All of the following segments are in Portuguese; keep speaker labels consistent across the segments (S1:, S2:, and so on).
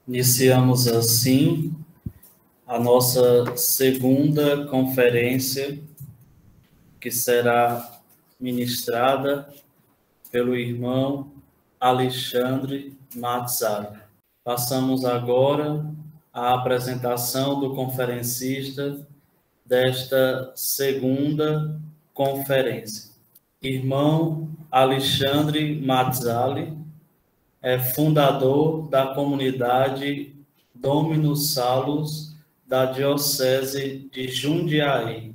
S1: Iniciamos assim a nossa segunda conferência, que será ministrada pelo irmão Alexandre Mazzali. Passamos agora à apresentação do conferencista desta segunda conferência. Irmão Alexandre Mazzali é fundador da comunidade Dominus Salus da Diocese de Jundiaí.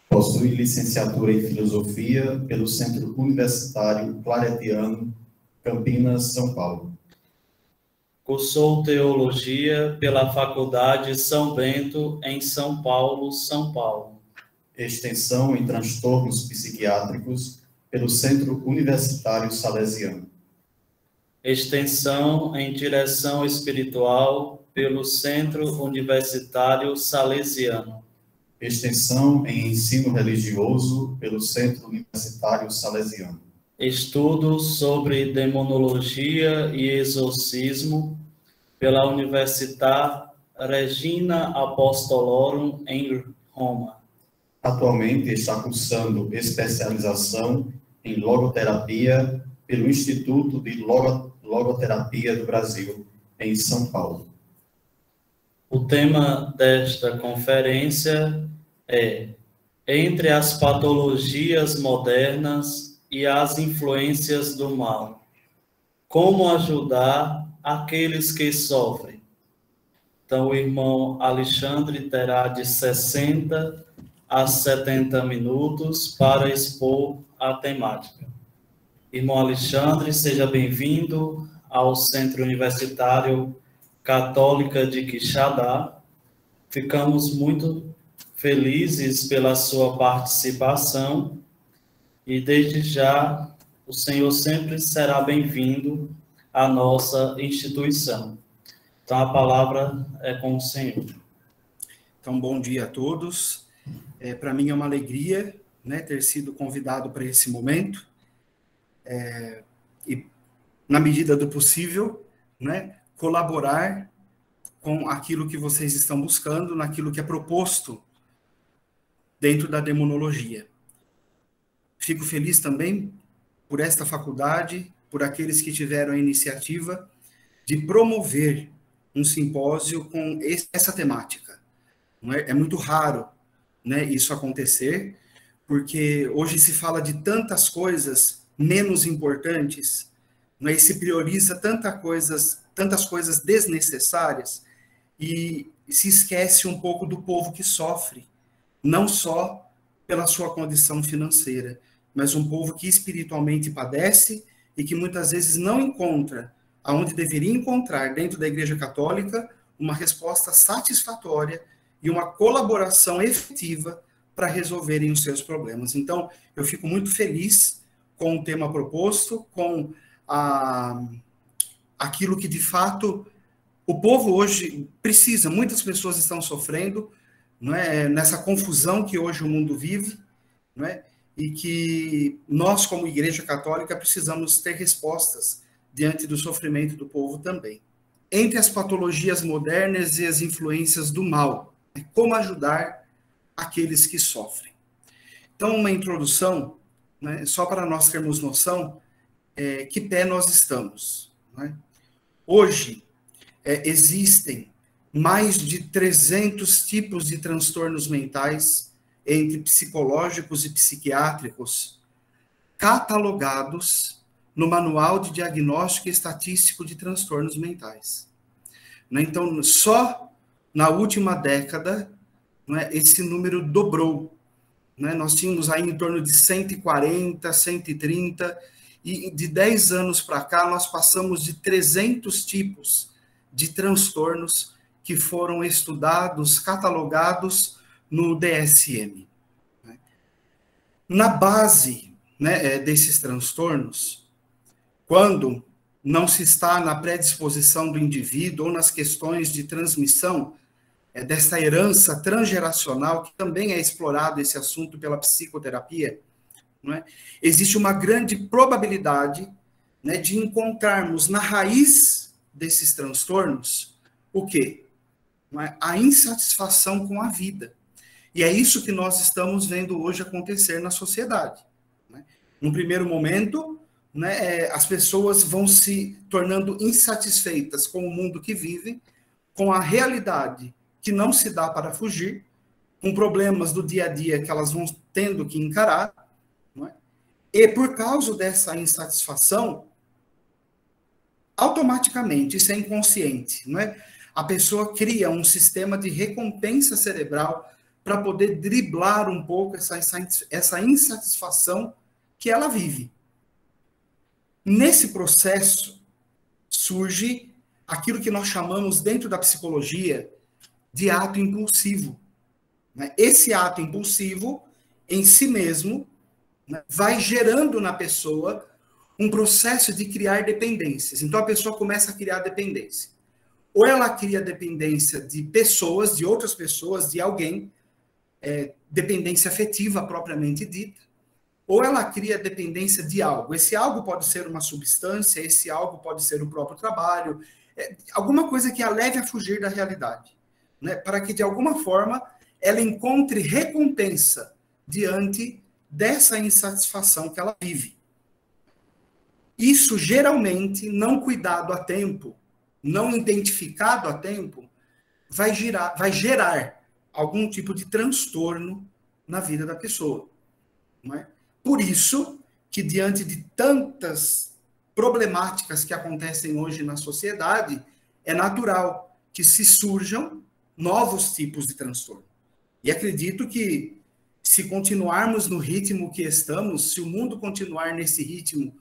S2: Possui licenciatura em Filosofia pelo Centro Universitário Claretiano, Campinas, São Paulo.
S1: Cursou Teologia pela Faculdade São Bento, em São Paulo, São Paulo.
S2: Extensão em Transtornos Psiquiátricos pelo Centro Universitário Salesiano.
S1: Extensão em Direção Espiritual pelo Centro Universitário Salesiano.
S2: Extensão em Ensino Religioso pelo Centro Universitário Salesiano.
S1: Estudos sobre Demonologia e Exorcismo pela Università Regina Apostolorum em Roma.
S2: Atualmente está cursando especialização em Logoterapia pelo Instituto de Logoterapia do Brasil, em São Paulo.
S1: O tema desta conferência é Entre as patologias modernas e as influências do mal. Como ajudar aqueles que sofrem? Então, o irmão Alexandre terá de 60 a 70 minutos para expor a temática. Irmão Alexandre, seja bem-vindo ao Centro Universitário Católica de Quixadá. Ficamos muito felizes pela sua participação e, desde já, o senhor sempre será bem-vindo à nossa instituição. Então, a palavra é com o senhor.
S3: Então, bom dia a todos. Para mim é uma alegria, ter sido convidado para esse momento. E, na medida do possível, colaborar com aquilo que vocês estão buscando, naquilo que é proposto dentro da demonologia. Fico feliz também por esta faculdade, por aqueles que tiveram a iniciativa de promover um simpósio com essa temática. É muito raro, isso acontecer, porque hoje se fala de tantas coisas menos importantes, e se prioriza tantas coisas desnecessárias, e se esquece um pouco do povo que sofre, não só pela sua condição financeira, mas um povo que espiritualmente padece e que muitas vezes não encontra, aonde deveria encontrar dentro da Igreja Católica, uma resposta satisfatória e uma colaboração efetiva para resolverem os seus problemas. Então, eu fico muito feliz com o tema proposto, com aquilo que, de fato, o povo hoje precisa. Muitas pessoas estão sofrendo, nessa confusão que hoje o mundo vive, e que nós, como Igreja Católica, precisamos ter respostas diante do sofrimento do povo também. Entre as patologias modernas e as influências do mal, como ajudar aqueles que sofrem. Então, uma introdução, só para nós termos noção que pé nós estamos. Hoje, existem mais de 300 tipos de transtornos mentais, entre psicológicos e psiquiátricos, catalogados no Manual de Diagnóstico e Estatístico de Transtornos Mentais. Então, só na última década, esse número dobrou. Nós tínhamos aí em torno de 140, 130, e de 10 anos para cá, nós passamos de 300 tipos de transtornos que foram estudados, catalogados no DSM. Na base desses transtornos, quando não se está na predisposição do indivíduo ou nas questões de transmissão dessa herança transgeracional, que também é explorado esse assunto pela psicoterapia, existe uma grande probabilidade de encontrarmos na raiz desses transtornos, o quê? A insatisfação com a vida. E é isso que nós estamos vendo hoje acontecer na sociedade. No primeiro momento, as pessoas vão se tornando insatisfeitas com o mundo que vivem, com a realidade que não se dá para fugir, com problemas do dia a dia que elas vão tendo que encarar, e por causa dessa insatisfação, automaticamente, isso é inconsciente, a pessoa cria um sistema de recompensa cerebral para poder driblar um pouco essa insatisfação que ela vive. Nesse processo, surge aquilo que nós chamamos, dentro da psicologia, de ato impulsivo. Esse ato impulsivo, em si mesmo, vai gerando na pessoa um processo de criar dependências. Então, a pessoa começa a criar dependência. Ou ela cria dependência de pessoas, de outras pessoas, de alguém, dependência afetiva propriamente dita, ou ela cria dependência de algo. Esse algo pode ser uma substância, esse algo pode ser o próprio trabalho, alguma coisa que a leve a fugir da realidade, para que, de alguma forma, ela encontre recompensa diante dessa insatisfação que ela vive. Isso, geralmente, não cuidado a tempo, não identificado a tempo, vai gerar algum tipo de transtorno na vida da pessoa. Por isso que, diante de tantas problemáticas que acontecem hoje na sociedade, é natural que se surjam novos tipos de transtorno. E acredito que, se continuarmos no ritmo que estamos, se o mundo continuar nesse ritmo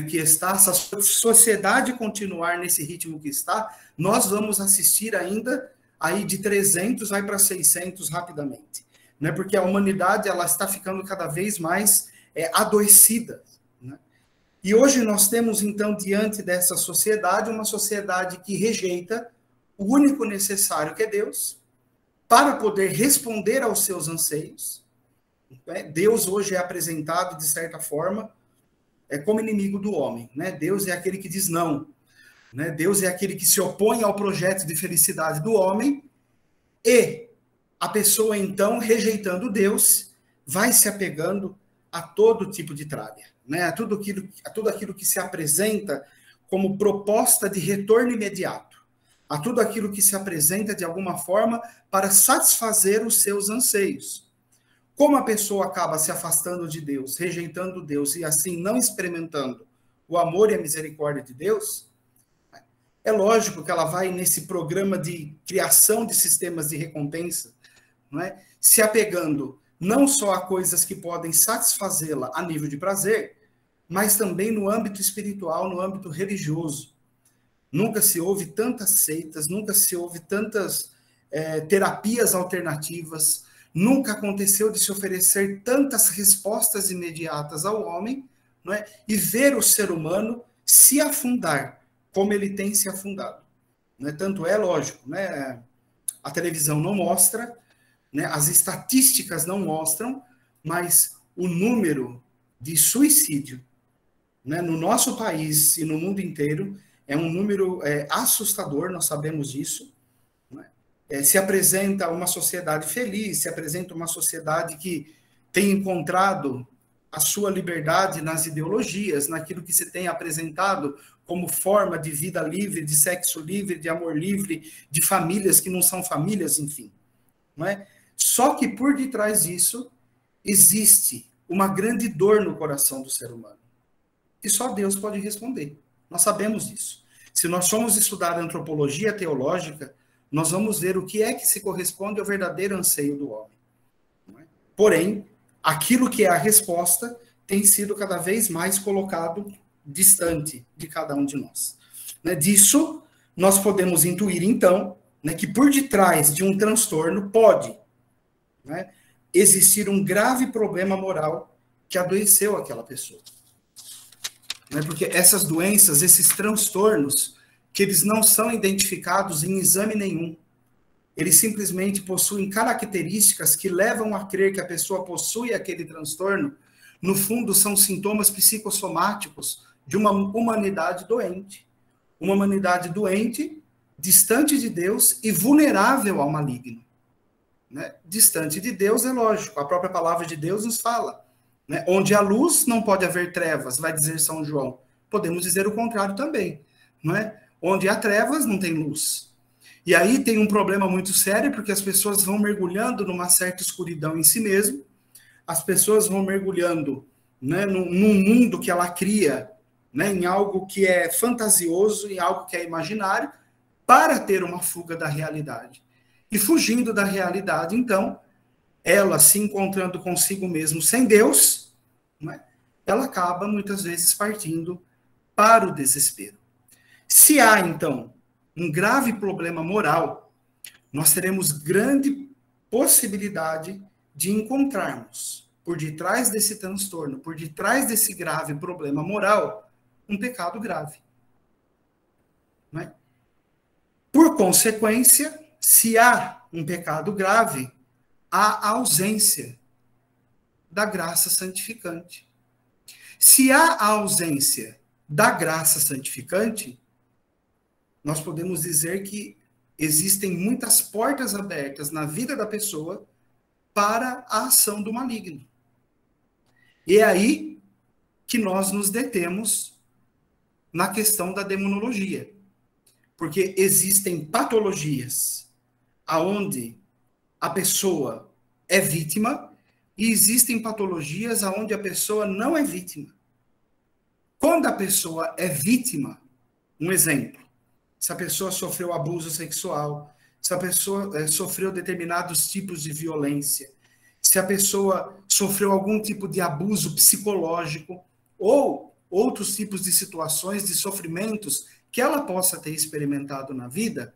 S3: que está, se a sociedade continuar nesse ritmo que está, nós vamos assistir ainda aí de 300 vai para 600 rapidamente, porque a humanidade ela está ficando cada vez mais adoecida. E hoje nós temos, então, diante dessa sociedade, uma sociedade que rejeita o único necessário, que é Deus, para poder responder aos seus anseios. Deus hoje é apresentado, de certa forma, como inimigo do homem. Deus é aquele que diz não. Deus é aquele que se opõe ao projeto de felicidade do homem, e a pessoa, então, rejeitando Deus, vai se apegando a todo tipo de tralha, a tudo aquilo que se apresenta como proposta de retorno imediato, a tudo aquilo que se apresenta, de alguma forma, para satisfazer os seus anseios. Como a pessoa acaba se afastando de Deus, rejeitando Deus, e assim não experimentando o amor e a misericórdia de Deus, é lógico que ela vai nesse programa de criação de sistemas de recompensa, se apegando não só a coisas que podem satisfazê-la a nível de prazer, mas também no âmbito espiritual, no âmbito religioso. Nunca se houve tantas seitas, nunca se houve tantas terapias alternativas, nunca aconteceu de se oferecer tantas respostas imediatas ao homem, e ver o ser humano se afundar como ele tem se afundado. Tanto é lógico, a televisão não mostra, as estatísticas não mostram, mas o número de suicídio no nosso país e no mundo inteiro é um número assustador, nós sabemos disso. Se apresenta uma sociedade feliz, se apresenta uma sociedade que tem encontrado a sua liberdade nas ideologias, naquilo que se tem apresentado como forma de vida livre, de sexo livre, de amor livre, de famílias que não são famílias, enfim. Só que por detrás disso existe uma grande dor no coração do ser humano. E só Deus pode responder. Nós sabemos disso. Se nós formos estudar a antropologia teológica, nós vamos ver o que é que se corresponde ao verdadeiro anseio do homem. Porém, aquilo que é a resposta tem sido cada vez mais colocado distante de cada um de nós. Disso, nós podemos intuir, então, que por detrás de um transtorno pode existir um grave problema moral que adoeceu aquela pessoa. Porque essas doenças, esses transtornos, que eles não são identificados em exame nenhum, eles simplesmente possuem características que levam a crer que a pessoa possui aquele transtorno, no fundo são sintomas psicossomáticos de uma humanidade doente, uma humanidade doente, distante de Deus e vulnerável ao maligno. Né? Distante de Deus é lógico, a própria palavra de Deus nos fala. Né? Onde há luz, não pode haver trevas, vai dizer São João. Podemos dizer o contrário também. Não é? Onde há trevas, não tem luz. E aí tem um problema muito sério, porque as pessoas vão mergulhando numa certa escuridão em si mesmo, as pessoas vão mergulhando, né, num mundo que ela cria, né, em algo que é fantasioso, em algo que é imaginário, para ter uma fuga da realidade. E fugindo da realidade, então, ela se encontrando consigo mesmo sem Deus, né, ela acaba muitas vezes partindo para o desespero. Se há, então, um grave problema moral, nós teremos grande possibilidade de encontrarmos, por detrás desse transtorno, por detrás desse grave problema moral, um pecado grave. Não é? Por consequência, se há um pecado grave, há ausência da graça santificante. Se há a ausência da graça santificante, nós podemos dizer que existem muitas portas abertas na vida da pessoa para a ação do maligno. E é aí que nós nos detemos na questão da demonologia. Porque existem patologias aonde a pessoa é vítima e existem patologias aonde a pessoa não é vítima. Quando a pessoa é vítima, um exemplo, se a pessoa sofreu abuso sexual, se a pessoa sofreu determinados tipos de violência, se a pessoa sofreu algum tipo de abuso psicológico ou outros tipos de situações, de sofrimentos que ela possa ter experimentado na vida,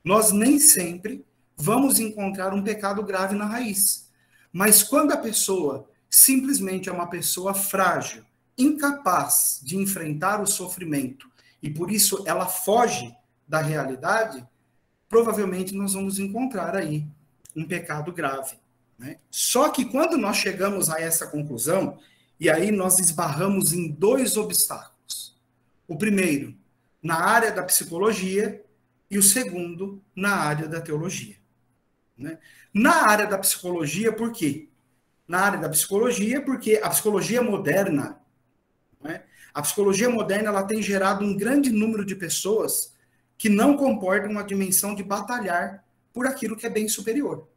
S3: nós nem sempre vamos encontrar um pecado grave na raiz. Mas quando a pessoa simplesmente é uma pessoa frágil, incapaz de enfrentar o sofrimento, e por isso ela foge da realidade, provavelmente nós vamos encontrar aí um pecado grave. Né? Só que quando nós chegamos a essa conclusão, e aí nós esbarramos em dois obstáculos. O primeiro, na área da psicologia, e o segundo, na área da teologia. Né? Na área da psicologia, por quê? Na área da psicologia, porque a psicologia moderna, né? A psicologia moderna ela tem gerado um grande número de pessoas que não comportam uma dimensão de batalhar por aquilo que é bem superior.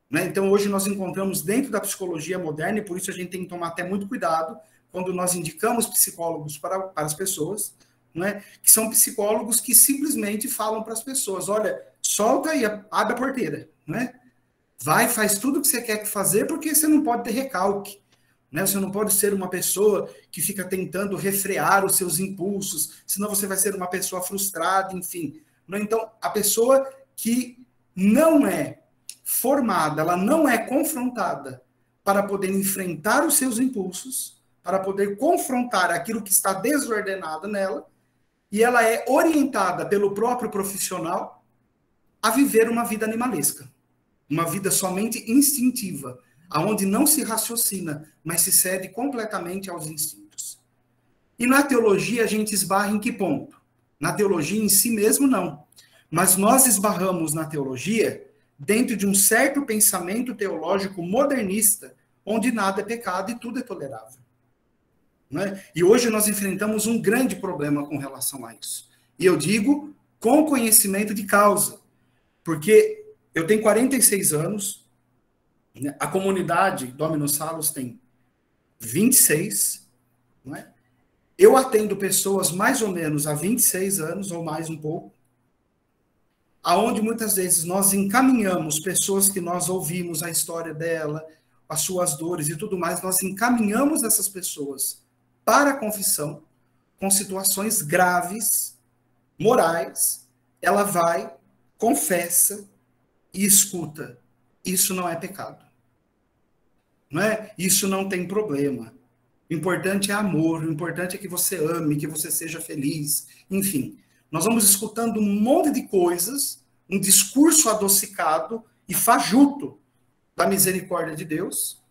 S3: Né? Então, hoje nós encontramos dentro da psicologia moderna, e por isso a gente tem que tomar até muito cuidado quando nós indicamos psicólogos para as pessoas, né? Que são psicólogos que simplesmente falam para as pessoas, olha, solta e abre a porteira, né? Vai, faz tudo o que você quer fazer, porque você não pode ter recalque. Né? Você não pode ser uma pessoa que fica tentando refrear os seus impulsos, senão você vai ser uma pessoa frustrada, enfim. Então, a pessoa que não é formada, ela não é confrontada para poder enfrentar os seus impulsos, para poder confrontar aquilo que está desordenado nela, e ela é orientada pelo próprio profissional a viver uma vida animalesca, uma vida somente instintiva, aonde não se raciocina, mas se cede completamente aos instintos. E na teologia a gente esbarra em que ponto? Na teologia em si mesmo, não. Mas nós esbarramos na teologia dentro de um certo pensamento teológico modernista, onde nada é pecado e tudo é tolerável. Né? E hoje nós enfrentamos um grande problema com relação a isso. E eu digo com conhecimento de causa, porque eu tenho 46 anos, a comunidade Dominus Salus tem 26, não é? Eu atendo pessoas mais ou menos há 26 anos, ou mais um pouco, aonde muitas vezes nós encaminhamos pessoas que nós ouvimos a história dela, as suas dores e tudo mais, nós encaminhamos essas pessoas para a confissão, com situações graves, morais, ela vai, confessa e escuta. Isso não é pecado. Não é? Isso não tem problema. O importante é amor, o importante é que você ame, que você seja feliz. Enfim, nós vamos escutando um monte de coisas, um discurso adocicado e fajuto da misericórdia de Deus,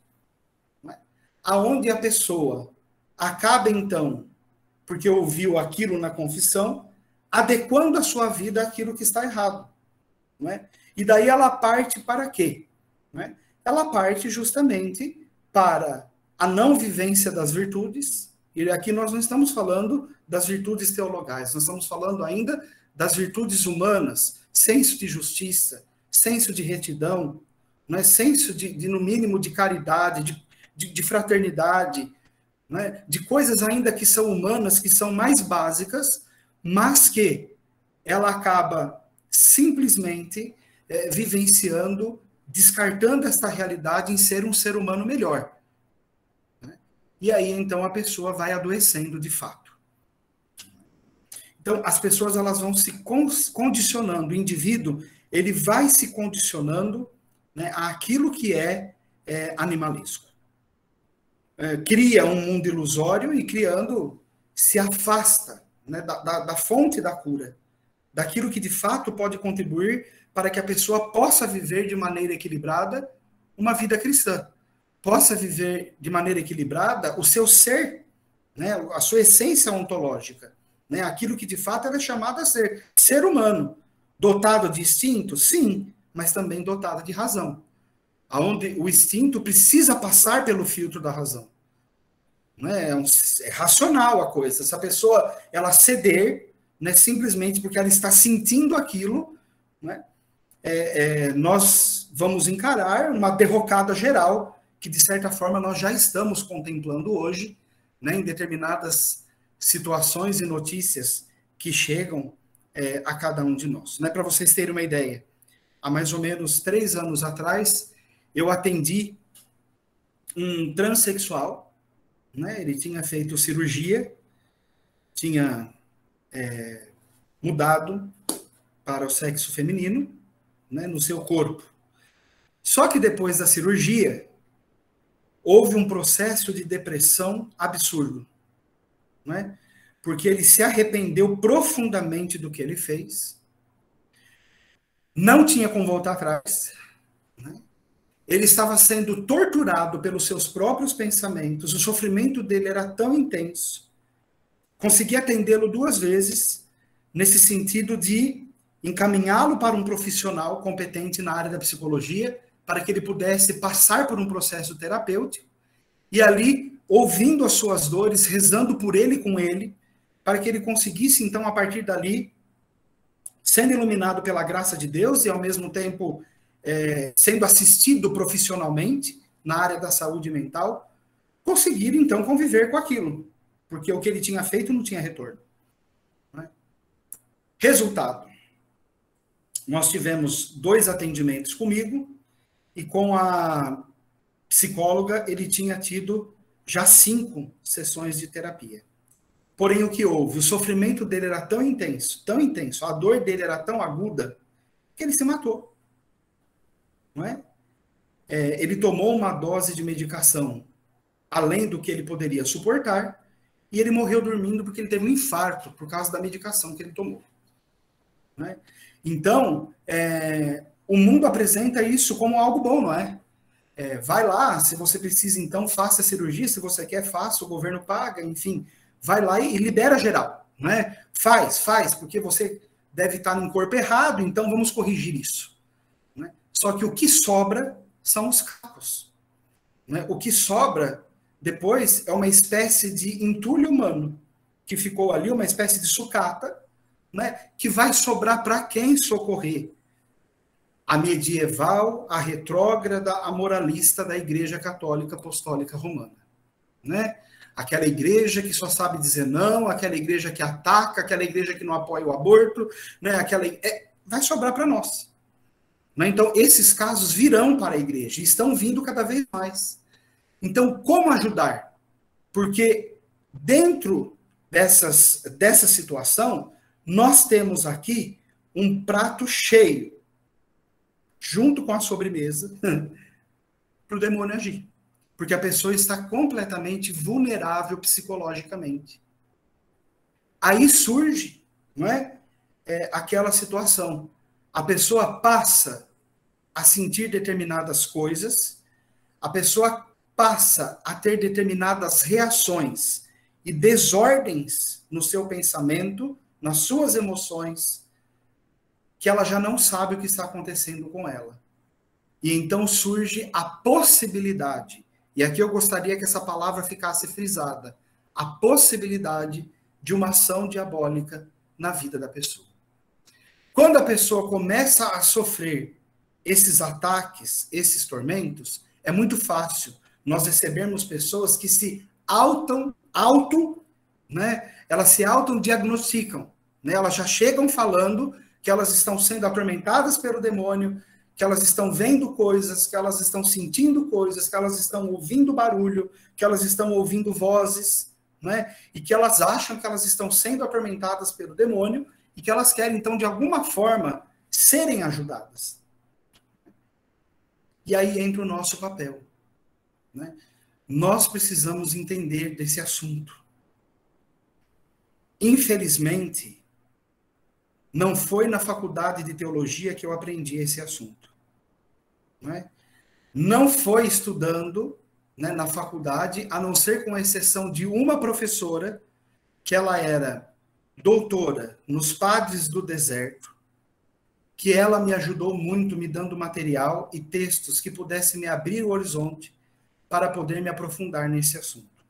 S3: não é? Aonde a pessoa acaba, então, porque ouviu aquilo na confissão, adequando a sua vida àquilo que está errado. Não é? E daí ela parte para quê? Não é? Ela parte justamente para a não vivência das virtudes, e aqui nós não estamos falando das virtudes teologais, nós estamos falando ainda das virtudes humanas, senso de justiça, senso de retidão, não é? Senso de no mínimo, de caridade, de fraternidade, não é? De coisas ainda que são humanas, que são mais básicas, mas que ela acaba simplesmente vivenciando, descartando esta realidade em ser um ser humano melhor. Né? E aí, então, a pessoa vai adoecendo de fato. Então, as pessoas elas vão se condicionando, o indivíduo ele vai se condicionando, né, àquilo que é animalesco. Cria um mundo ilusório e criando, se afasta, né, da fonte da cura, daquilo que de fato pode contribuir para que a pessoa possa viver de maneira equilibrada uma vida cristã, possa viver de maneira equilibrada o seu ser, né, a sua essência ontológica, né, aquilo que de fato ela é chamada a ser humano, dotado de instinto, sim, mas também dotado de razão, onde o instinto precisa passar pelo filtro da razão. Né? É racional a coisa. Se a pessoa ela ceder, né, simplesmente porque ela está sentindo aquilo, né, nós vamos encarar uma derrocada geral que, de certa forma, nós já estamos contemplando hoje, né, em determinadas situações e notícias que chegam a cada um de nós. Né? Para vocês terem uma ideia, há mais ou menos 3 anos atrás, eu atendi um transexual, né? Ele tinha feito cirurgia, tinha mudado para o sexo feminino, né, no seu corpo. Só que depois da cirurgia, houve um processo de depressão absurdo, né? Porque ele se arrependeu profundamente do que ele fez, não tinha como voltar atrás, né? Ele estava sendo torturado pelos seus próprios pensamentos, o sofrimento dele era tão intenso. Consegui atendê-lo 2 vezes, nesse sentido de encaminhá-lo para um profissional competente na área da psicologia, para que ele pudesse passar por um processo terapêutico, e ali, ouvindo as suas dores, rezando por ele e com ele, para que ele conseguisse, então, a partir dali, sendo iluminado pela graça de Deus e, ao mesmo tempo, sendo assistido profissionalmente na área da saúde mental, conseguir, então, conviver com aquilo, porque o que ele tinha feito não tinha retorno. Né? Resultado, nós tivemos 2 atendimentos comigo, e com a psicóloga ele tinha tido já 5 sessões de terapia. Porém, o que houve? O sofrimento dele era tão intenso, a dor dele era tão aguda, que ele se matou. Não é? Ele tomou uma dose de medicação além do que ele poderia suportar, e ele morreu dormindo porque ele teve um infarto por causa da medicação que ele tomou. Não é? Então, o mundo apresenta isso como algo bom, não é? Vai lá, se você precisa, então, faça a cirurgia, se você quer, faça, o governo paga, enfim, vai lá e libera geral, não é? Faz, porque você deve estar num corpo errado, então vamos corrigir isso. Não é? Só que o que sobra são os cacos. Né? O que sobra depois é uma espécie de entulho humano, que ficou ali, uma espécie de sucata, né? Que vai sobrar para quem socorrer? A medieval, a retrógrada, a moralista da Igreja Católica Apostólica Romana. Né? Aquela igreja que só sabe dizer não, aquela igreja que ataca, aquela igreja que não apoia o aborto, né? Vai sobrar para nós. Né? Então, esses casos virão para a igreja e estão vindo cada vez mais. Então, como ajudar? Porque dentro dessa situação, nós temos aqui um prato cheio, junto com a sobremesa, para o demônio agir. Porque a pessoa está completamente vulnerável psicologicamente. Aí surge, não é? Aquela situação. A pessoa passa a sentir determinadas coisas, a pessoa passa a ter determinadas reações e desordens no seu pensamento, nas suas emoções, que ela já não sabe o que está acontecendo com ela. E então surge a possibilidade, e aqui eu gostaria que essa palavra ficasse frisada, a possibilidade de uma ação diabólica na vida da pessoa. Quando a pessoa começa a sofrer esses ataques, esses tormentos, é muito fácil nós recebermos pessoas que se elas se autodiagnosticam, né? Elas já chegam falando que elas estão sendo atormentadas pelo demônio, que elas estão vendo coisas, que elas estão sentindo coisas, que elas estão ouvindo barulho, que elas estão ouvindo vozes, né? E que elas acham que elas estão sendo atormentadas pelo demônio e que elas querem, então, de alguma forma, serem ajudadas. E aí entra o nosso papel, né? Nós precisamos entender desse assunto. Infelizmente, não foi na faculdade de teologia que eu aprendi esse assunto. Né? Não foi estudando, né, na faculdade, a não ser com exceção de uma professora, que ela era doutora nos Padres do Deserto, que ela me ajudou muito, me dando material e textos que pudessem me abrir o horizonte para poder me aprofundar nesse assunto.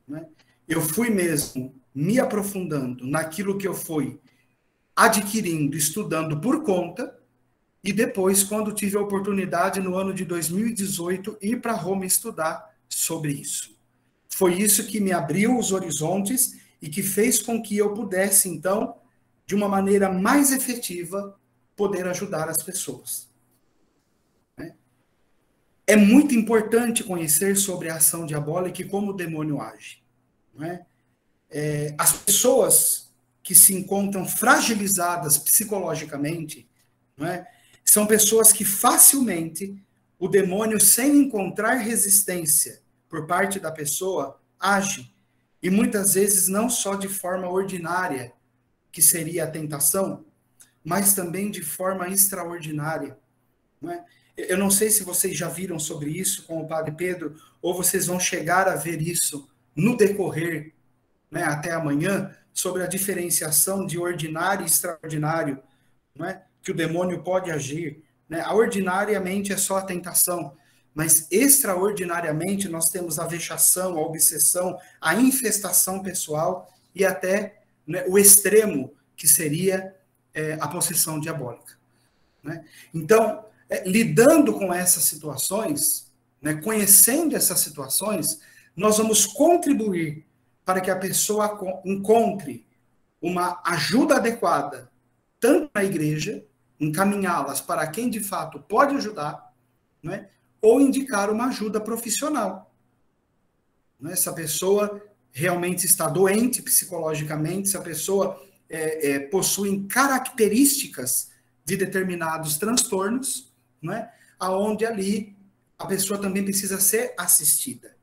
S3: Né? Eu fui mesmo me aprofundando naquilo que eu fui adquirindo, estudando por conta, e depois, quando tive a oportunidade, no ano de 2018, ir para Roma estudar sobre isso. Foi isso que me abriu os horizontes e que fez com que eu pudesse, então, de uma maneira mais efetiva, poder ajudar as pessoas. É muito importante conhecer sobre a ação diabólica e como o demônio age. Não é? As pessoas que se encontram fragilizadas psicologicamente, não é? São pessoas que facilmente o demônio, sem encontrar resistência por parte da pessoa, age. E muitas vezes não só de forma ordinária, que seria a tentação, mas também de forma extraordinária. Não é? Eu não sei se vocês já viram sobre isso com o Padre Pedro, ou vocês vão chegar a ver isso no decorrer, né, até amanhã, sobre a diferenciação de ordinário e extraordinário, não é? Que o demônio pode agir. Né? Ordinariamente é só a tentação, mas extraordinariamente nós temos a vexação, a obsessão, a infestação pessoal e até, né, o extremo, que seria a possessão diabólica. Né? Então, lidando com essas situações, né, conhecendo essas situações, nós vamos contribuir para que a pessoa encontre uma ajuda adequada, tanto na igreja, encaminhá-las para quem de fato pode ajudar, né, ou indicar uma ajuda profissional. Né? Se a pessoa realmente está doente psicologicamente, se a pessoa possui características de determinados transtornos, né, aonde ali a pessoa também precisa ser assistida.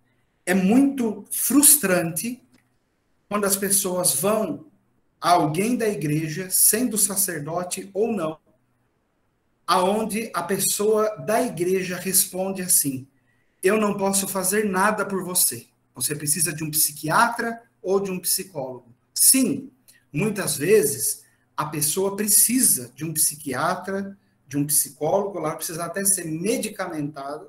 S3: É muito frustrante quando as pessoas vão a alguém da igreja, sendo sacerdote ou não, aonde a pessoa da igreja responde assim: eu não posso fazer nada por você. Você precisa de um psiquiatra ou de um psicólogo. Sim, muitas vezes a pessoa precisa de um psiquiatra, de um psicólogo, ela precisa até ser medicamentada.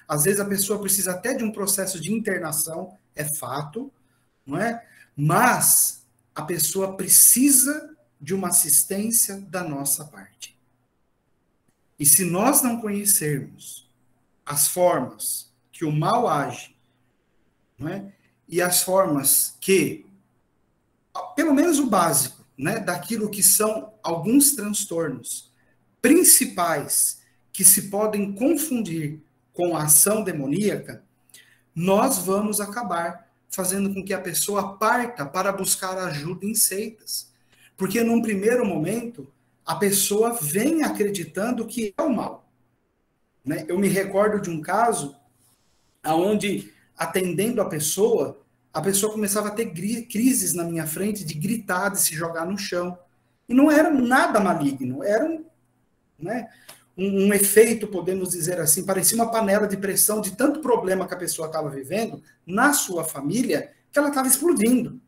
S3: Às vezes a pessoa precisa até de um processo de internação, é fato, não é? Mas a pessoa precisa de uma assistência da nossa parte. E se nós não conhecermos as formas que o mal age, não é? E as formas que, pelo menos o básico, né, daquilo que são alguns transtornos principais que se podem confundir com a ação demoníaca, nós vamos acabar fazendo com que a pessoa parta para buscar ajuda em seitas. Porque num primeiro momento, a pessoa vem acreditando que é o mal. Né? Eu me recordo de um caso onde, atendendo a pessoa começava a ter crises na minha frente de gritar, de se jogar no chão. E não era nada maligno, era um efeito, podemos dizer assim, parecia uma panela de pressão de tanto problema que a pessoa estava vivendo na sua família, que ela estava explodindo.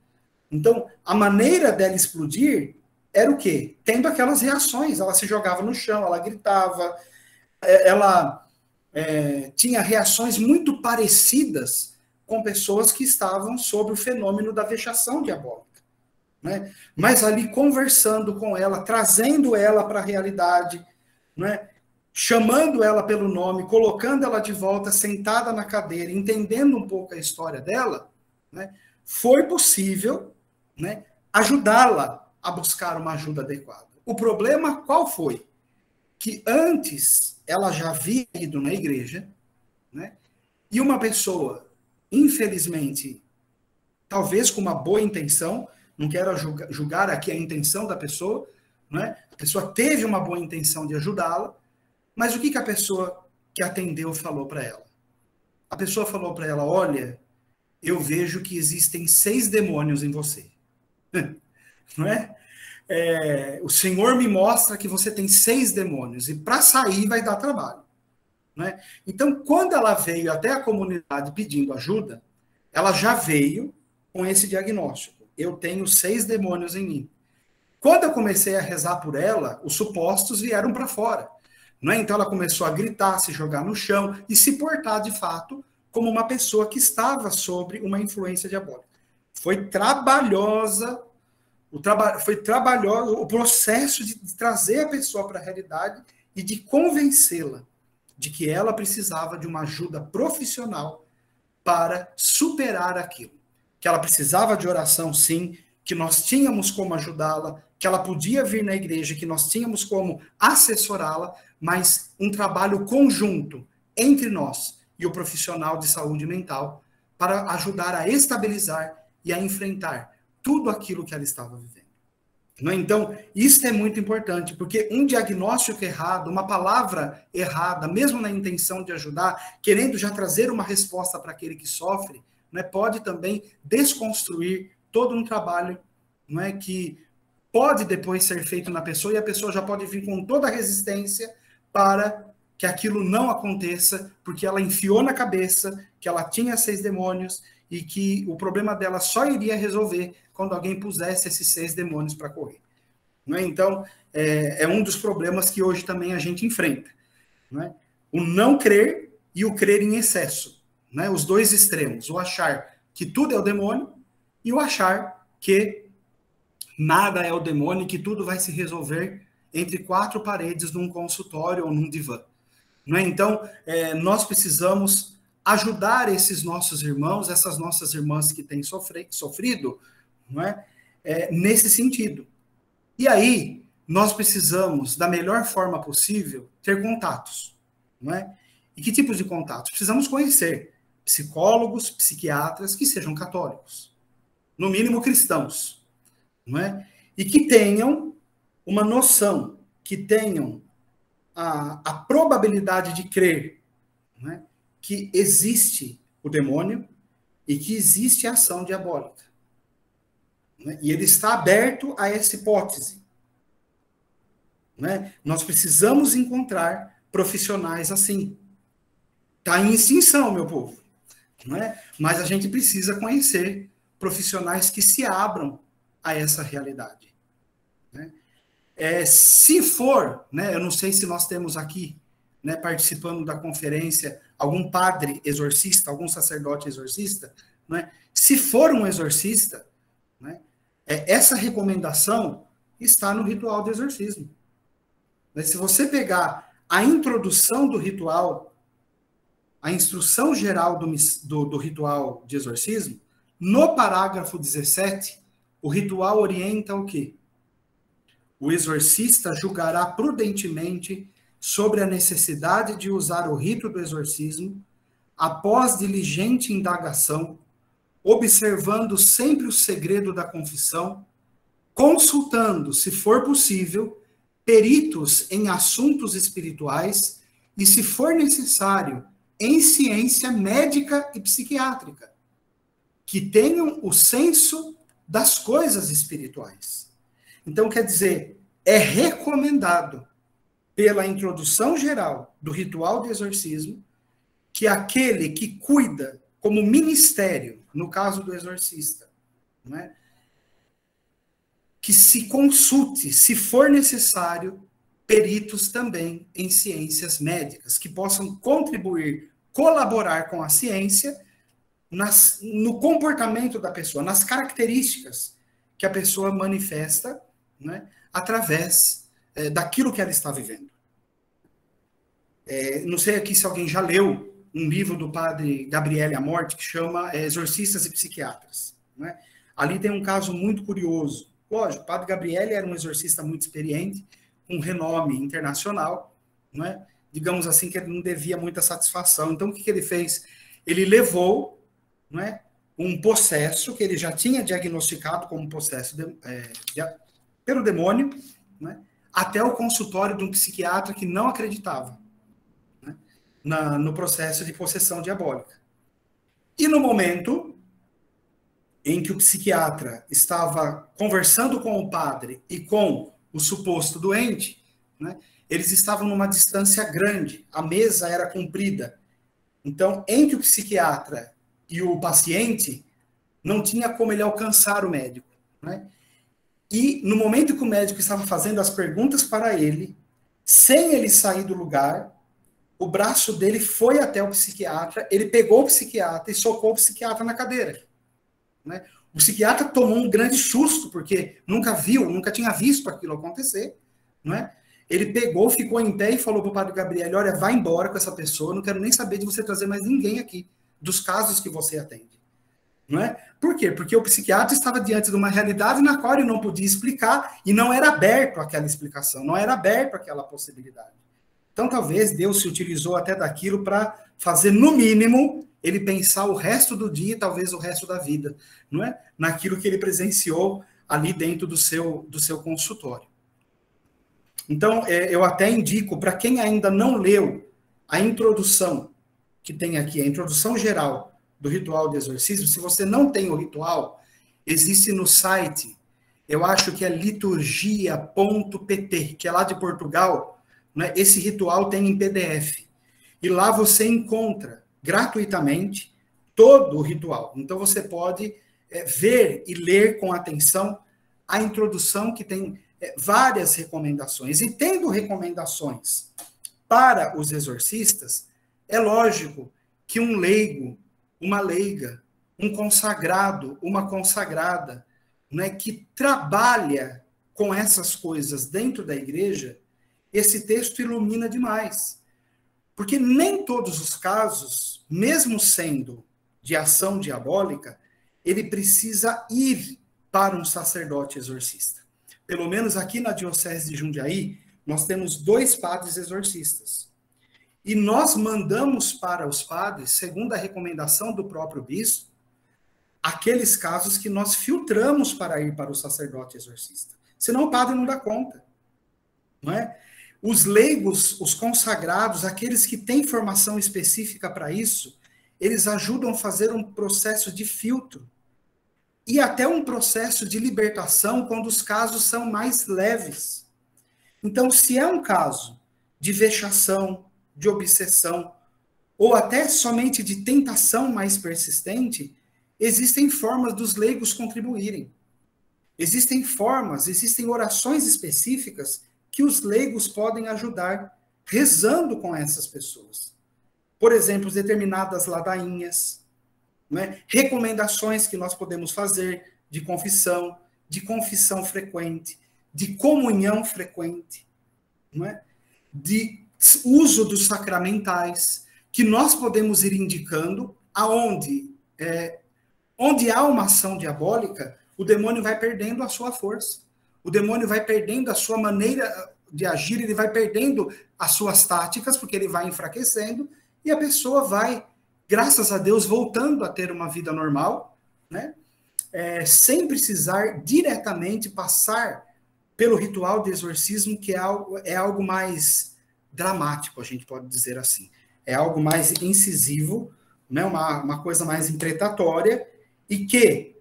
S3: Então, a maneira dela explodir era o quê? Tendo aquelas reações. Ela se jogava no chão, ela gritava, ela tinha reações muito parecidas com pessoas que estavam sob o fenômeno da vexação diabólica. Né? Mas ali conversando com ela, trazendo ela para a realidade, né? Chamando ela pelo nome, colocando ela de volta sentada na cadeira, entendendo um pouco a história dela, né? Foi possível, né, ajudá-la a buscar uma ajuda adequada. O problema qual foi? Que antes ela já havia ido na igreja, né? E uma pessoa, infelizmente, talvez com uma boa intenção, não quero julgar aqui a intenção da pessoa, né? A pessoa teve uma boa intenção de ajudá-la, mas o que a pessoa que atendeu falou para ela? A pessoa falou para ela, olha, eu vejo que existem 6 demônios em você. Não é? O Senhor me mostra que você tem 6 demônios, e para sair vai dar trabalho. Não é? Então, quando ela veio até a comunidade pedindo ajuda, ela já veio com esse diagnóstico. Eu tenho 6 demônios em mim. Quando eu comecei a rezar por ela, os supostos vieram para fora. Não é? Então ela começou a gritar, se jogar no chão e se portar, de fato, como uma pessoa que estava sob uma influência diabólica. Foi trabalhoso o processo de trazer a pessoa para a realidade e de convencê-la de que ela precisava de uma ajuda profissional para superar aquilo. Que ela precisava de oração, sim, que nós tínhamos como ajudá-la, que ela podia vir na igreja, que nós tínhamos como assessorá-la, mas um trabalho conjunto entre nós e o profissional de saúde mental para ajudar a estabilizar e a enfrentar tudo aquilo que ela estava vivendo. Então, isso é muito importante, porque um diagnóstico errado, uma palavra errada, mesmo na intenção de ajudar, querendo já trazer uma resposta para aquele que sofre, né, pode também desconstruir todo um trabalho, não é, que pode depois ser feito na pessoa, e a pessoa já pode vir com toda a resistência para que aquilo não aconteça, porque ela enfiou na cabeça que ela tinha 6 demônios e que o problema dela só iria resolver quando alguém pusesse esses 6 demônios para correr. Não é? Então, é um dos problemas que hoje também a gente enfrenta. Não é? O não crer e o crer em excesso. Não é? Os dois extremos. O achar que tudo é o demônio e o achar que nada é o demônio e que tudo vai se resolver entre 4 paredes num consultório ou num divã. Não é? Então, nós precisamos ajudar esses nossos irmãos, essas nossas irmãs que têm sofrido, não é? Nesse sentido. E aí, nós precisamos, da melhor forma possível, ter contatos. Não é? E que tipos de contatos? Precisamos conhecer psicólogos, psiquiatras que sejam católicos, no mínimo cristãos, não é? E que tenham uma noção, que tenham a probabilidade de crer, não é? Que existe o demônio e que existe a ação diabólica. Não é? E ele está aberto a essa hipótese. Não é? Nós precisamos encontrar profissionais assim. Está em extinção, meu povo. Não é? Mas a gente precisa conhecer profissionais que se abram a essa realidade. Né? Se for, né, eu não sei se nós temos aqui, né, participando da conferência, algum padre exorcista, algum sacerdote exorcista, né, se for um exorcista, né, essa recomendação está no ritual de exorcismo. Mas se você pegar a introdução do ritual, a instrução geral do ritual de exorcismo, no parágrafo 17, o ritual orienta o quê? O exorcista julgará prudentemente sobre a necessidade de usar o rito do exorcismo, após diligente indagação, observando sempre o segredo da confissão, consultando, se for possível, peritos em assuntos espirituais e, se for necessário, em ciência médica e psiquiátrica, que tenham o senso das coisas espirituais. Então, quer dizer, é recomendado, pela introdução geral do ritual de exorcismo, que aquele que cuida como ministério, no caso do exorcista, né, que se consulte, se for necessário, peritos também em ciências médicas, que possam contribuir, colaborar com a ciência no comportamento da pessoa, nas características que a pessoa manifesta, né, através daquilo que ela está vivendo. Não sei aqui se alguém já leu um livro do padre Gabriele Amorti, que chama Exorcistas e Psiquiatras. Né? Ali tem um caso muito curioso. Lógico, o padre Gabriele era um exorcista muito experiente, com renome internacional, né? Digamos assim que ele não devia muita satisfação. Então, o que ele fez? Ele levou, né, um possesso que ele já tinha diagnosticado como possesso pelo demônio, né, até o consultório de um psiquiatra que não acreditava, né, no processo de possessão diabólica. E no momento em que o psiquiatra estava conversando com o padre e com o suposto doente, né, eles estavam numa distância grande, a mesa era comprida. Então, entre o psiquiatra e o paciente, não tinha como ele alcançar o médico. Né? E no momento que o médico estava fazendo as perguntas para ele, sem ele sair do lugar, o braço dele foi até o psiquiatra, ele pegou o psiquiatra e socou o psiquiatra na cadeira. Né? O psiquiatra tomou um grande susto, porque nunca tinha visto aquilo acontecer. Né? Ele pegou, ficou em pé e falou para o padre Gabriele: olha, vai embora com essa pessoa, não quero nem saber de você trazer mais ninguém aqui, dos casos que você atende. Não é? Por quê? Porque o psiquiatra estava diante de uma realidade na qual ele não podia explicar e não era aberto àquela explicação, não era aberto àquela possibilidade. Então, talvez Deus se utilizou até daquilo para fazer, no mínimo, ele pensar o resto do dia e talvez o resto da vida, não é? Naquilo que ele presenciou ali dentro do seu consultório. Então, eu até indico, para quem ainda não leu a introdução que tem aqui, a introdução geral do ritual de exorcismo, se você não tem o ritual, existe no site, eu acho que é liturgia.pt, que é lá de Portugal, né? Esse ritual tem em PDF. E lá você encontra gratuitamente todo o ritual. Então você pode ver e ler com atenção a introdução, que tem várias recomendações. E tendo recomendações para os exorcistas, é lógico que um leigo, uma leiga, um consagrado, uma consagrada, né, que trabalha com essas coisas dentro da igreja, esse texto ilumina demais. Porque nem todos os casos, mesmo sendo de ação diabólica, ele precisa ir para um sacerdote exorcista. Pelo menos aqui na Diocese de Jundiaí, nós temos 2 padres exorcistas. E nós mandamos para os padres, segundo a recomendação do próprio bispo, aqueles casos que nós filtramos para ir para o sacerdote exorcista. Senão o padre não dá conta. Não é? Os leigos, os consagrados, aqueles que têm formação específica para isso, eles ajudam a fazer um processo de filtro e até um processo de libertação quando os casos são mais leves. Então, se é um caso de vexação, de obsessão, ou até somente de tentação mais persistente, existem formas dos leigos contribuírem. Existem formas, existem orações específicas que os leigos podem ajudar rezando com essas pessoas. Por exemplo, determinadas ladainhas, né? Recomendações que nós podemos fazer de confissão frequente, de comunhão frequente, não é? De uso dos sacramentais, que nós podemos ir indicando aonde onde há uma ação diabólica, o demônio vai perdendo a sua força. O demônio vai perdendo a sua maneira de agir, ele vai perdendo as suas táticas, porque ele vai enfraquecendo, e a pessoa vai, graças a Deus, voltando a ter uma vida normal, né? Sem precisar diretamente passar pelo ritual de exorcismo, que é algo mais dramático, a gente pode dizer assim. É algo mais incisivo, né? Uma coisa mais imprecatória, e que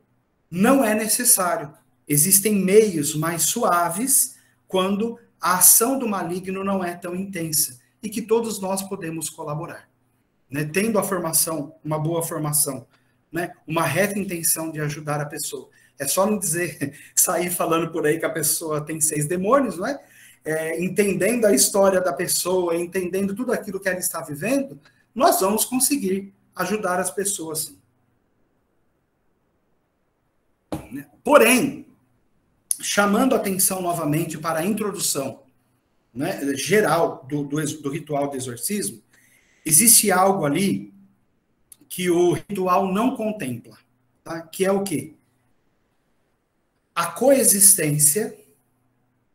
S3: não é necessário. Existem meios mais suaves quando a ação do maligno não é tão intensa e que todos nós podemos colaborar. Né? Tendo a formação, uma boa formação, né? Uma reta intenção de ajudar a pessoa. É só não dizer, sair falando por aí que a pessoa tem 6 demônios, não é? Entendendo a história da pessoa, entendendo tudo aquilo que ela está vivendo, nós vamos conseguir ajudar as pessoas, sim. Porém, chamando atenção novamente para a introdução, né, geral do ritual de exorcismo, existe algo ali que o ritual não contempla, tá? Que é o quê? A coexistência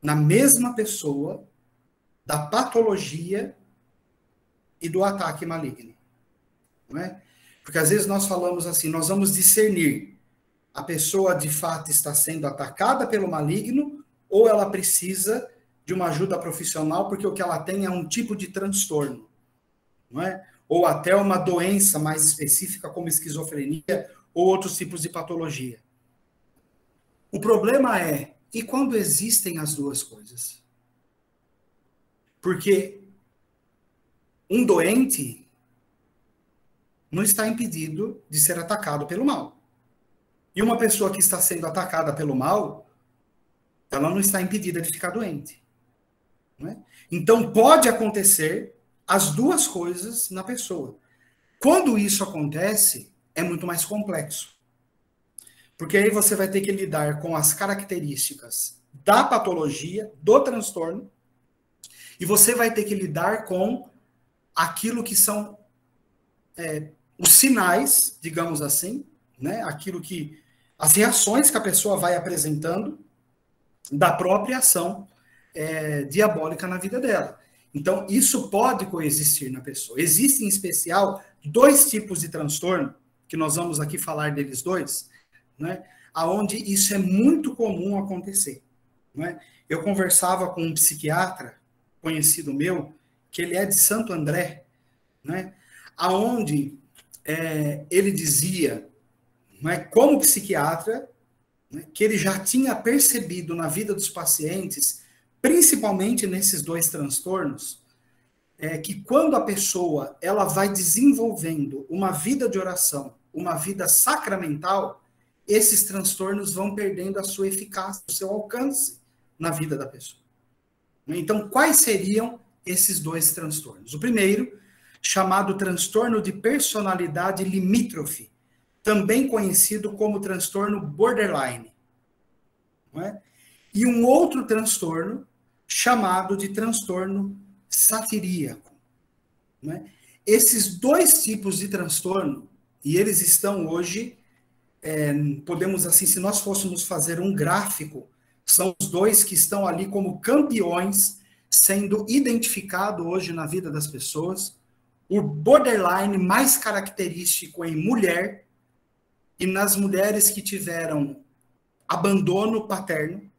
S3: na mesma pessoa da patologia e do ataque maligno. Não é? Porque às vezes nós falamos assim, nós vamos discernir a pessoa de fato está sendo atacada pelo maligno ou ela precisa de uma ajuda profissional porque o que ela tem é um tipo de transtorno, não é? Ou até uma doença mais específica como esquizofrenia ou outros tipos de patologia. O problema é, e quando existem as duas coisas? Porque um doente não está impedido de ser atacado pelo mal. E uma pessoa que está sendo atacada pelo mal, ela não está impedida de ficar doente. Não é? Então, pode acontecer as duas coisas na pessoa. Quando isso acontece, é muito mais complexo. Porque aí você vai ter que lidar com as características da patologia, do transtorno, e você vai ter que lidar com aquilo que são os sinais, digamos assim, né? Aquilo que as reações que a pessoa vai apresentando da própria ação diabólica na vida dela. Então, isso pode coexistir na pessoa. Existem, em especial, 2 tipos de transtorno, que nós vamos aqui falar deles 2, né? Aonde isso é muito comum acontecer. Né? Eu conversava com um psiquiatra conhecido meu, que ele é de Santo André, né? Aonde ele dizia, né, como psiquiatra, né, que ele já tinha percebido na vida dos pacientes, principalmente nesses 2 transtornos, que quando a pessoa ela vai desenvolvendo uma vida de oração, uma vida sacramental, esses transtornos vão perdendo a sua eficácia, o seu alcance na vida da pessoa. Então, quais seriam esses 2 transtornos? O primeiro, chamado transtorno de personalidade limítrofe, também conhecido como transtorno borderline. Não é? E um outro transtorno, chamado de transtorno satiríaco. Não é? Esses 2 tipos de transtorno, e eles estão hoje, podemos assim, se nós fôssemos fazer um gráfico, são os 2 que estão ali como campeões, sendo identificado hoje na vida das pessoas. O borderline mais característico em mulher, e nas mulheres que tiveram abandono paterno.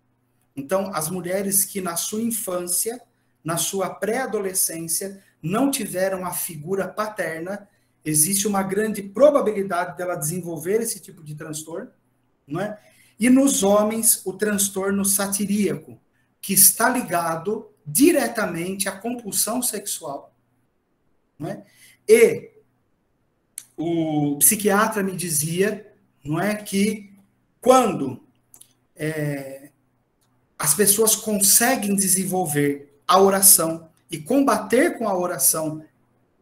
S3: Então, as mulheres que na sua infância, na sua pré-adolescência, não tiveram a figura paterna, existe uma grande probabilidade dela desenvolver esse tipo de transtorno, não é? E nos homens, o transtorno satiríaco, que está ligado diretamente à compulsão sexual, não é? E o psiquiatra me dizia, não é, que quando as pessoas conseguem desenvolver a oração e combater com a oração,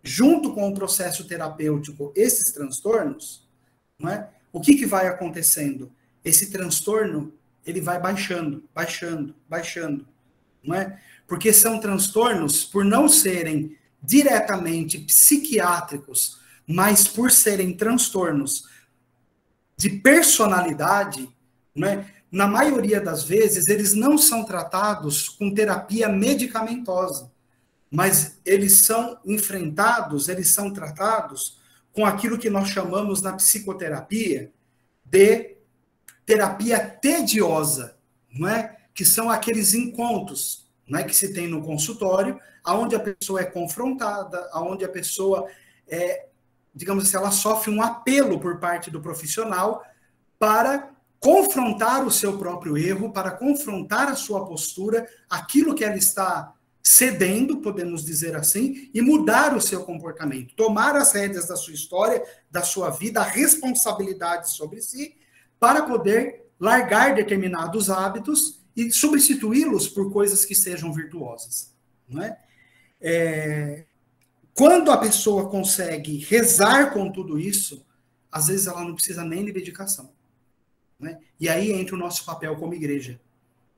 S3: junto com o processo terapêutico, esses transtornos, não é? O que vai acontecendo? Esse transtorno, ele vai baixando, não é? Porque são transtornos, por não serem diretamente psiquiátricos, mas por serem transtornos de personalidade, né, na maioria das vezes, eles não são tratados com terapia medicamentosa, mas eles são enfrentados, eles são tratados com aquilo que nós chamamos na psicoterapia de terapia tediosa, não é? Que são aqueles encontros, não é, que se tem no consultório, onde a pessoa é confrontada, onde a pessoa digamos assim, ela sofre um apelo por parte do profissional para confrontar o seu próprio erro, para confrontar a sua postura, aquilo que ela está cedendo, podemos dizer assim, e mudar o seu comportamento, tomar as rédeas da sua história, da sua vida, a responsabilidade sobre si, para poder largar determinados hábitos e substituí-los por coisas que sejam virtuosas. Não é? Quando a pessoa consegue rezar com tudo isso, às vezes ela não precisa nem de dedicação. Né? E aí entra o nosso papel como igreja.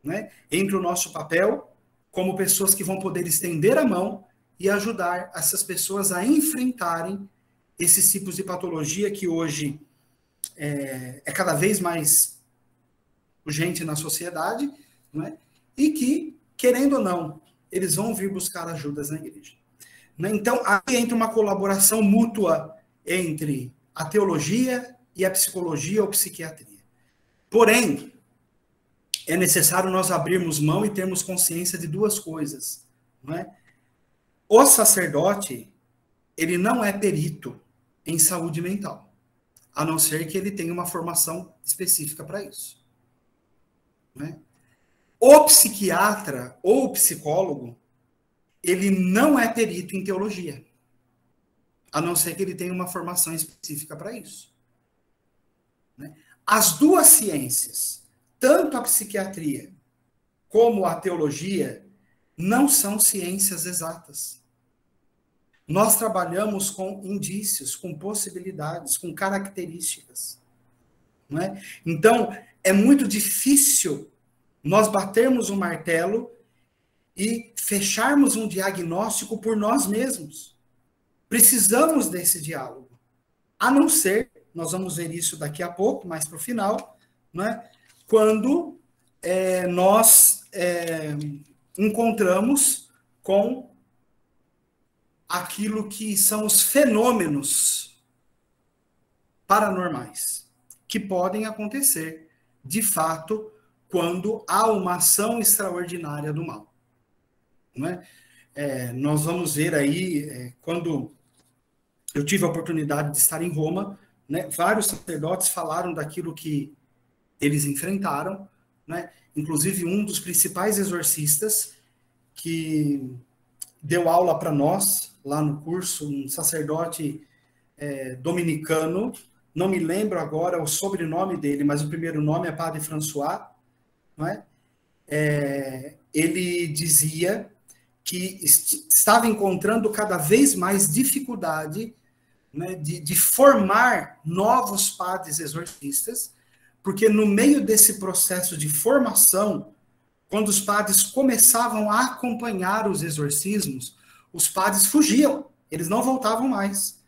S3: Né? Entra o nosso papel como pessoas que vão poder estender a mão e ajudar essas pessoas a enfrentarem esses tipos de patologia que hoje é cada vez mais urgente na sociedade, né? E que, querendo ou não, eles vão vir buscar ajudas na igreja. Né? Então, aí entra uma colaboração mútua entre a teologia e a psicologia ou psiquiatria. Porém, é necessário nós abrirmos mão e termos consciência de duas coisas. Não é? O sacerdote, ele não é perito em saúde mental, a não ser que ele tenha uma formação específica para isso. Né? O psiquiatra ou o psicólogo, ele não é perito em teologia, a não ser que ele tenha uma formação específica para isso. Né? As duas ciências, tanto a psiquiatria como a teologia, não são ciências exatas. Nós trabalhamos com indícios, com possibilidades, com características. Não é? Então, é muito difícil nós batermos um martelo e fecharmos um diagnóstico por nós mesmos. Precisamos desse diálogo. A não ser, nós vamos ver isso daqui a pouco, mais para o final, né, quando nós encontramos com aquilo que são os fenômenos paranormais, que podem acontecer, de fato, quando há uma ação extraordinária do mal. Não é? Nós vamos ver aí, quando eu tive a oportunidade de estar em Roma, né, vários sacerdotes falaram daquilo que eles enfrentaram, né? Inclusive um dos principais exorcistas que deu aula para nós, lá no curso, um sacerdote dominicano, não me lembro agora o sobrenome dele, mas o primeiro nome é Padre François, não é? Ele dizia que estava encontrando cada vez mais dificuldade, né, de formar novos padres exorcistas, porque no meio desse processo de formação, quando os padres começavam a acompanhar os exorcismos, os padres fugiam, eles não voltavam mais.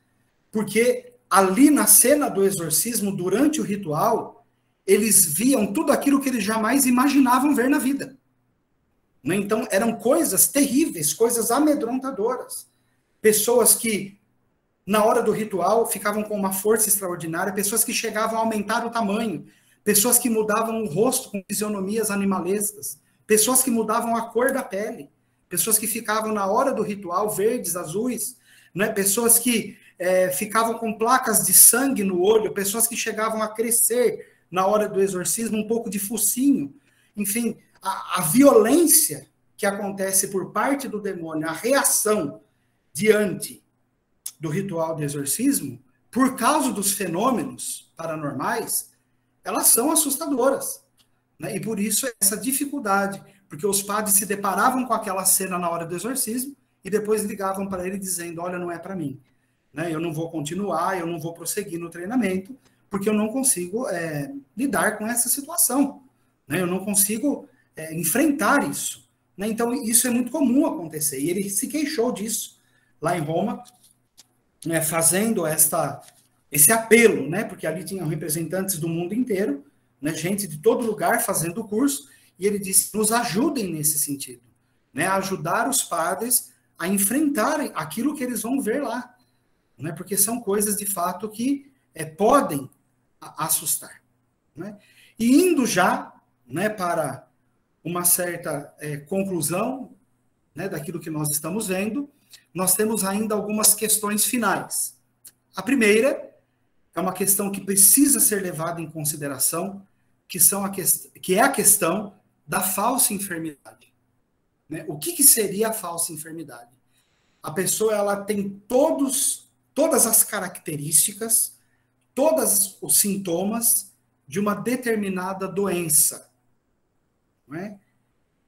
S3: Porque ali na cena do exorcismo, durante o ritual, eles viam tudo aquilo que eles jamais imaginavam ver na vida. Então, eram coisas terríveis, coisas amedrontadoras. Pessoas que, na hora do ritual, ficavam com uma força extraordinária, pessoas que chegavam a aumentar o tamanho, pessoas que mudavam o rosto com fisionomias animalescas, pessoas que mudavam a cor da pele, pessoas que ficavam na hora do ritual verdes, azuis, né? Pessoas que ficavam com placas de sangue no olho, pessoas que chegavam a crescer na hora do exorcismo, um pouco de focinho. Enfim, a violência que acontece por parte do demônio, a reação diante do ritual de exorcismo, por causa dos fenômenos paranormais, elas são assustadoras. Né? E por isso essa dificuldade, porque os padres se deparavam com aquela cena na hora do exorcismo e depois ligavam para ele dizendo, olha, não é para mim. Né? Eu não vou continuar, eu não vou prosseguir no treinamento, porque eu não consigo lidar com essa situação. Né? Eu não consigo enfrentar isso. Né? Então, isso é muito comum acontecer. E ele se queixou disso lá em Roma, né, fazendo esse apelo, né, porque ali tinham representantes do mundo inteiro, né, gente de todo lugar fazendo o curso, e ele disse, nos ajudem nesse sentido, né, ajudar os padres a enfrentarem aquilo que eles vão ver lá, né, porque são coisas de fato que podem assustar. Né? E indo já, né, para uma certa conclusão, né, daquilo que nós estamos vendo, nós temos ainda algumas questões finais. A primeira é uma questão que precisa ser levada em consideração, que é a questão da falsa enfermidade. Né? O que seria a falsa enfermidade? A pessoa ela tem todas as características, todos os sintomas de uma determinada doença. Não é?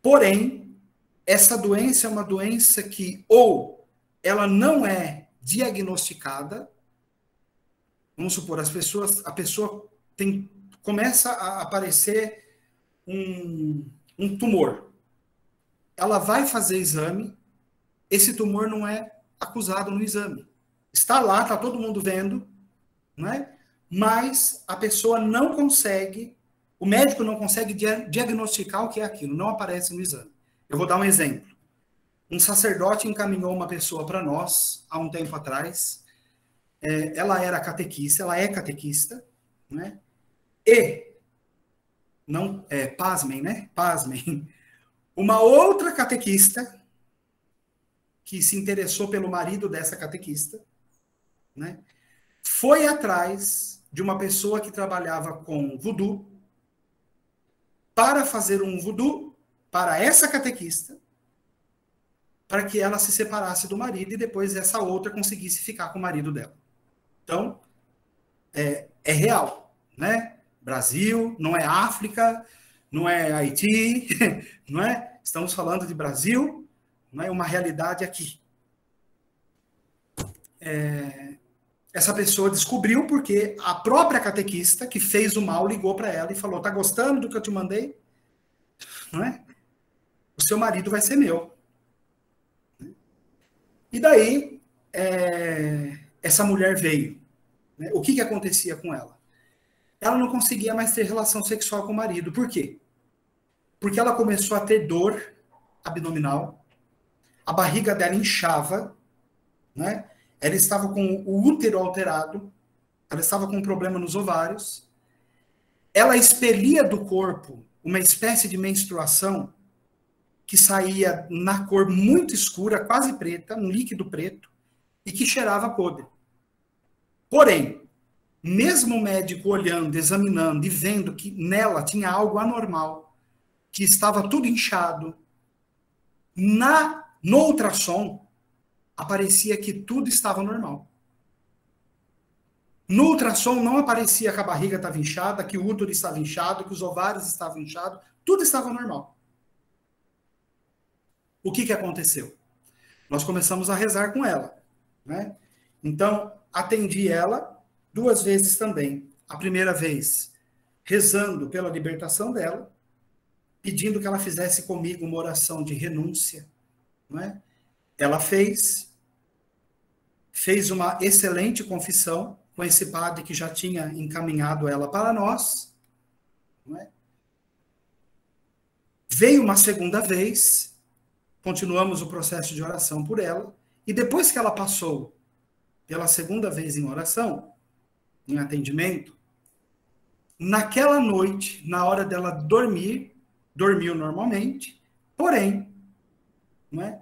S3: Porém, essa doença é uma doença que ou ela não é diagnosticada, vamos supor, a pessoa começa a aparecer um tumor. Ela vai fazer exame, esse tumor não é acusado no exame. Está lá, está todo mundo vendo, não é? Mas a pessoa não consegue, o médico não consegue diagnosticar o que é aquilo, não aparece no exame. Eu vou dar um exemplo. Um sacerdote encaminhou uma pessoa para nós, há um tempo atrás. Ela era catequista, ela é catequista, né? E, não, pasmem, né? Pasmem. Uma outra catequista, que se interessou pelo marido dessa catequista, né? Foi atrás de uma pessoa que trabalhava com voodoo para fazer um voodoo para essa catequista, para que ela se separasse do marido e depois essa outra conseguisse ficar com o marido dela. Então, é real, né? Brasil, não é África, não é Haiti, não é? Estamos falando de Brasil, não é uma realidade aqui. Essa pessoa descobriu porque a própria catequista que fez o mal ligou para ela e falou: tá gostando do que eu te mandei? Não é? O seu marido vai ser meu. E daí, essa mulher veio. Né? O que acontecia com ela? Ela não conseguia mais ter relação sexual com o marido. Por quê? Porque ela começou a ter dor abdominal, a barriga dela inchava, né? Ela estava com o útero alterado, ela estava com um problema nos ovários, ela expelia do corpo uma espécie de menstruação que saía na cor muito escura, quase preta, um líquido preto, e que cheirava podre. Porém, mesmo o médico olhando, examinando e vendo que nela tinha algo anormal, que estava tudo inchado, no ultrassom, aparecia que tudo estava normal. No ultrassom não aparecia que a barriga estava inchada, que o útero estava inchado, que os ovários estavam inchados, tudo estava normal. O que aconteceu? Nós começamos a rezar com ela, né? Então, atendi ela 2 vezes também. A primeira vez, rezando pela libertação dela, pedindo que ela fizesse comigo uma oração de renúncia, né? Ela fez uma excelente confissão com esse padre que já tinha encaminhado ela para nós, né? Veio uma segunda vez, continuamos o processo de oração por ela, e depois que ela passou pela segunda vez em oração, em atendimento, naquela noite, na hora dela dormir, dormiu normalmente, porém, não é?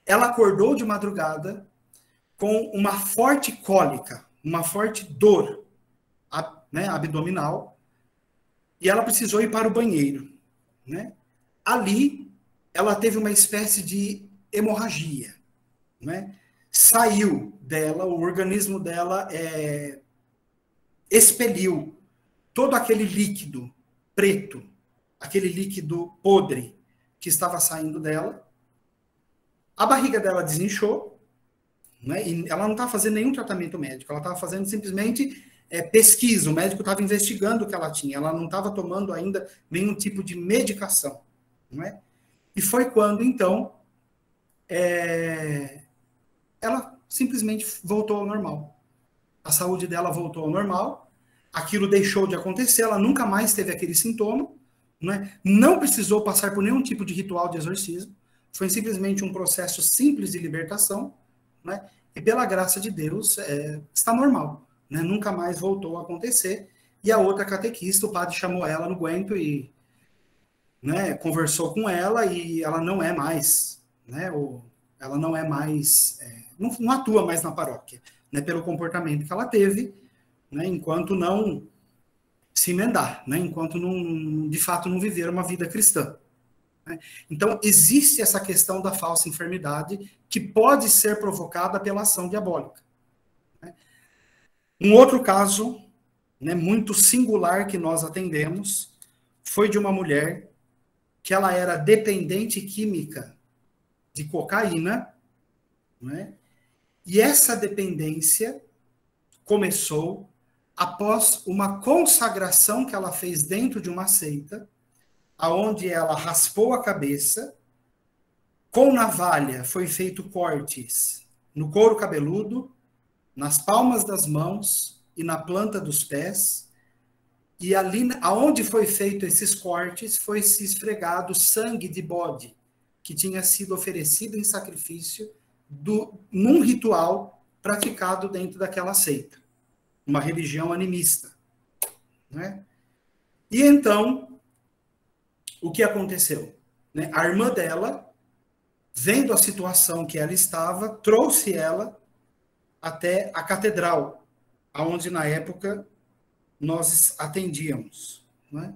S3: Ela acordou de madrugada com uma forte cólica, uma forte dor, né, abdominal, e ela precisou ir para o banheiro, né? Ali, ela teve uma espécie de hemorragia, né? Saiu dela, o organismo dela expeliu todo aquele líquido preto, aquele líquido podre que estava saindo dela. A barriga dela desinchou, né? E ela não estava fazendo nenhum tratamento médico, ela estava fazendo simplesmente pesquisa, o médico estava investigando o que ela tinha, ela não estava tomando ainda nenhum tipo de medicação, não é? E foi quando, então, ela simplesmente voltou ao normal. A saúde dela voltou ao normal, aquilo deixou de acontecer, ela nunca mais teve aquele sintoma, né? Não precisou passar por nenhum tipo de ritual de exorcismo, foi simplesmente um processo simples de libertação, né? E pela graça de Deus, está normal, né? Nunca mais voltou a acontecer. E a outra catequista, o padre chamou ela no guento e, né, conversou com ela, e ela não é mais, né, ela não é mais, não atua mais na paróquia, né, pelo comportamento que ela teve, né, enquanto não se emendar, né, enquanto não, de fato não viver uma vida cristã. Né? Então, existe essa questão da falsa enfermidade que pode ser provocada pela ação diabólica. Né? Um outro caso né, muito singular que nós atendemos foi de uma mulher que ela era dependente química de cocaína, né? E essa dependência começou após uma consagração que ela fez dentro de uma seita, aonde ela raspou a cabeça, com navalha foi feito cortes no couro cabeludo, nas palmas das mãos e na planta dos pés, e ali aonde foi feito esses cortes foi se esfregado sangue de bode que tinha sido oferecido em sacrifício num ritual praticado dentro daquela seita, uma religião animista, né? E então, o que aconteceu? Né? A irmã dela, vendo a situação que ela estava, trouxe ela até a catedral, onde na época nós atendíamos, né,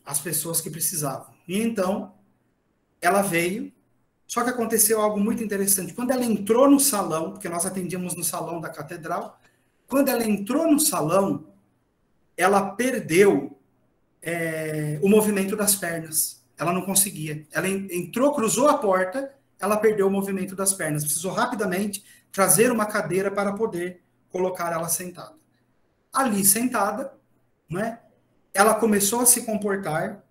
S3: as pessoas que precisavam. E então, ela veio, só que aconteceu algo muito interessante. Quando ela entrou no salão, porque nós atendíamos no salão da catedral, quando ela entrou no salão, ela perdeu o movimento das pernas. Ela não conseguia. Ela entrou, cruzou a porta, ela perdeu o movimento das pernas. Precisou rapidamente trazer uma cadeira para poder colocar ela sentada. Ali sentada, né, ela começou a se comportar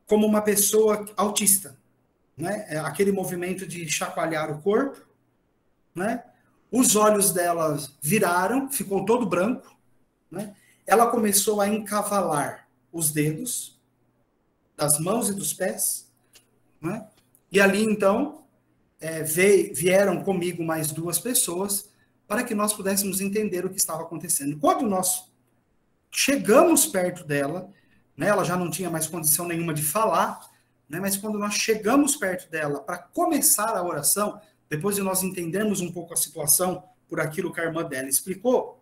S3: como uma pessoa autista, né? Aquele movimento de chacoalhar o corpo, né? Os olhos dela viraram, ficou todo branco, né? Ela começou a encavalar os dedos das mãos e dos pés, né? E ali então vieram comigo mais 2 pessoas para que nós pudéssemos entender o que estava acontecendo. Quando nós chegamos perto dela, né, ela já não tinha mais condição nenhuma de falar, né, mas quando nós chegamos perto dela para começar a oração, depois de nós entendermos um pouco a situação por aquilo que a irmã dela explicou,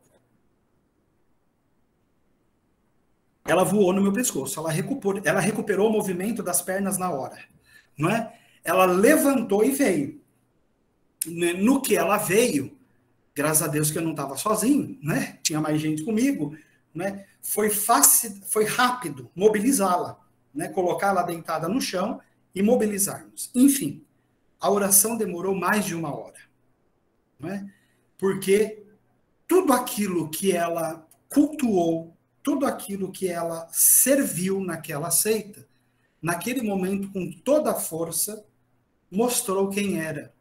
S3: ela voou no meu pescoço, ela recuperou o movimento das pernas na hora, não é? Ela levantou e veio. No que ela veio, graças a Deus que eu não estava sozinho, né? Tinha mais gente comigo, né? Foi rápido mobilizá-la, né? Colocá-la deitada no chão e mobilizarmos. Enfim, a oração demorou mais de 1 hora, né? Porque tudo aquilo que ela cultuou, tudo aquilo que ela serviu naquela seita, naquele momento, com toda a força, mostrou quem era,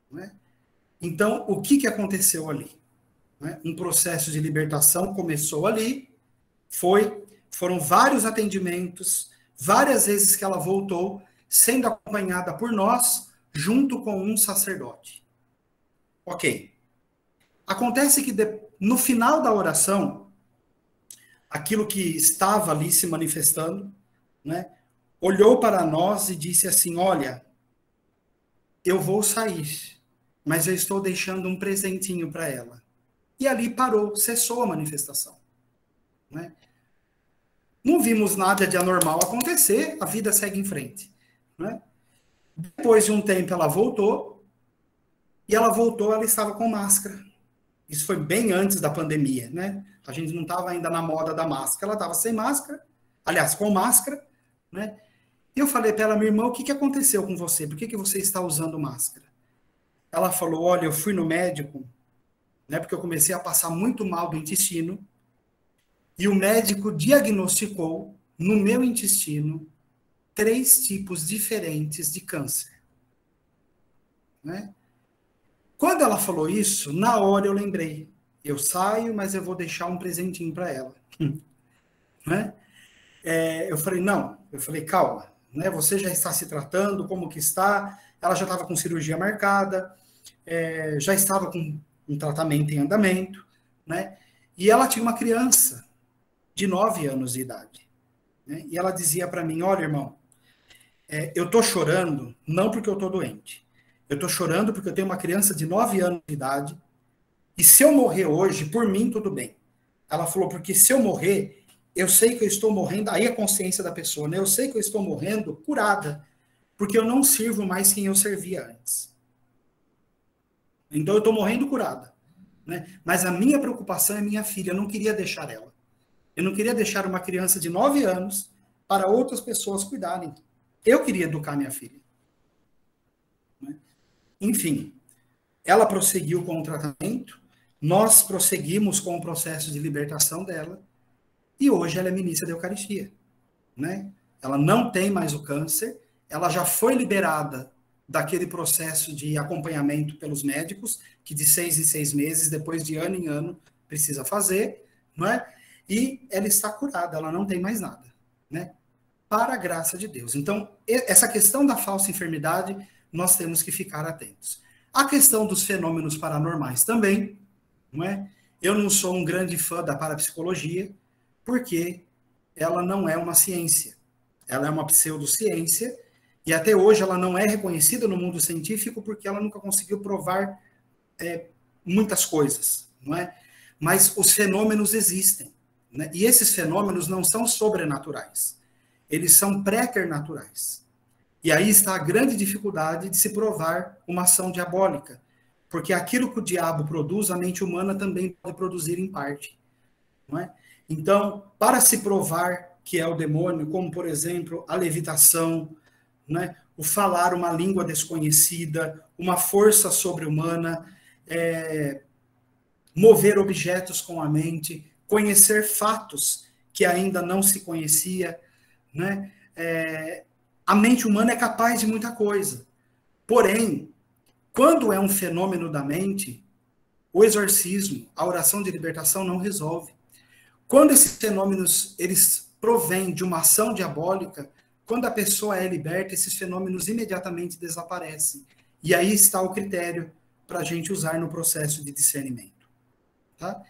S3: né? Então, o que aconteceu ali? Né? Um processo de libertação começou ali, foram vários atendimentos, várias vezes que ela voltou, sendo acompanhada por nós, junto com um sacerdote. Ok. Acontece que no final da oração, aquilo que estava ali se manifestando, né, olhou para nós e disse assim: olha, eu vou sair, mas eu estou deixando um presentinho para ela. E ali parou, cessou a manifestação, né? Não vimos nada de anormal acontecer, a vida segue em frente, né? Depois de um tempo ela voltou, e ela estava com máscara. Isso foi bem antes da pandemia, né? A gente não estava ainda na moda da máscara, ela estava sem máscara, aliás, com máscara, né? E eu falei para ela: minha irmã, o que aconteceu com você? Por que você está usando máscara? Ela falou: olha, eu fui no médico, né, porque eu comecei a passar muito mal do intestino, e o médico diagnosticou no meu intestino 3 tipos diferentes de câncer, né? Quando ela falou isso, na hora eu lembrei: eu saio, mas eu vou deixar um presentinho para ela, né? Eu falei: não, calma, né? Você já está se tratando, como que está? Ela já estava com cirurgia marcada, já estava com um tratamento em andamento, né? E ela tinha uma criança de 9 anos de idade, né? E ela dizia para mim: olha, irmão, eu estou chorando não porque eu estou doente, eu estou chorando porque eu tenho uma criança de 9 anos de idade, e se eu morrer hoje, por mim, tudo bem. Ela falou: porque se eu morrer, eu sei que eu estou morrendo, aí a consciência da pessoa, né? Eu sei que eu estou morrendo curada, porque eu não sirvo mais quem eu servia antes. Então eu estou morrendo curada. né? Mas a minha preocupação é minha filha, eu não queria deixar ela. Eu não queria deixar uma criança de 9 anos para outras pessoas cuidarem. Eu queria educar minha filha. Né? Enfim, ela prosseguiu com o tratamento, nós prosseguimos com o processo de libertação dela, e hoje ela é ministra da Eucaristia. Né? Ela não tem mais o câncer, ela já foi liberada daquele processo de acompanhamento pelos médicos, que de 6 em 6 meses, depois de ano em ano, precisa fazer, não é? E ela está curada, ela não tem mais nada, né? Para a graça de Deus. Então, essa questão da falsa enfermidade, nós temos que ficar atentos. A questão dos fenômenos paranormais também, não é? Eu não sou um grande fã da parapsicologia, porque ela não é uma ciência. Ela é uma pseudociência, e até hoje ela não é reconhecida no mundo científico porque ela nunca conseguiu provar muitas coisas, não é? Mas os fenômenos existem, né? E esses fenômenos não são sobrenaturais, eles são preternaturais. E aí está a grande dificuldade de se provar uma ação diabólica, porque aquilo que o diabo produz, a mente humana também pode produzir em parte, não é? Então, para se provar que é o demônio, como, por exemplo, a levitação, né, o falar uma língua desconhecida, uma força sobre-humana, mover objetos com a mente, conhecer fatos que ainda não se conhecia, né? A mente humana é capaz de muita coisa. Porém, quando é um fenômeno da mente, o exorcismo, a oração de libertação não resolve. Quando esses fenômenos, eles provêm de uma ação diabólica, quando a pessoa é liberta, esses fenômenos imediatamente desaparecem. E aí está o critério para a gente usar no processo de discernimento. Tá?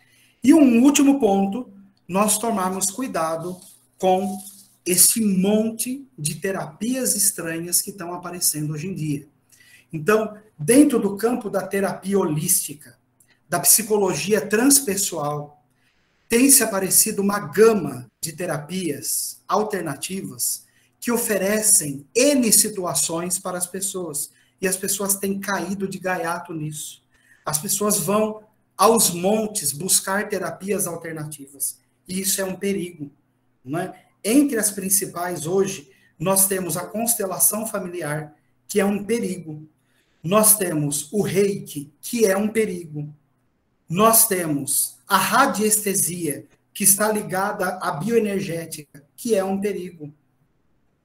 S3: E um último ponto, nós tomarmos cuidado com esse monte de terapias estranhas que estão aparecendo hoje em dia. Então, dentro do campo da terapia holística, da psicologia transpessoal, tem se aparecido uma gama de terapias alternativas que oferecem N situações para as pessoas. E as pessoas têm caído de gaiato nisso. As pessoas vão aos montes buscar terapias alternativas. E isso é um perigo. Não é? Entre as principais hoje, nós temos a constelação familiar, que é um perigo. Nós temos o reiki, que é um perigo. Nós temos a radiestesia, que está ligada à bioenergética, que é um perigo.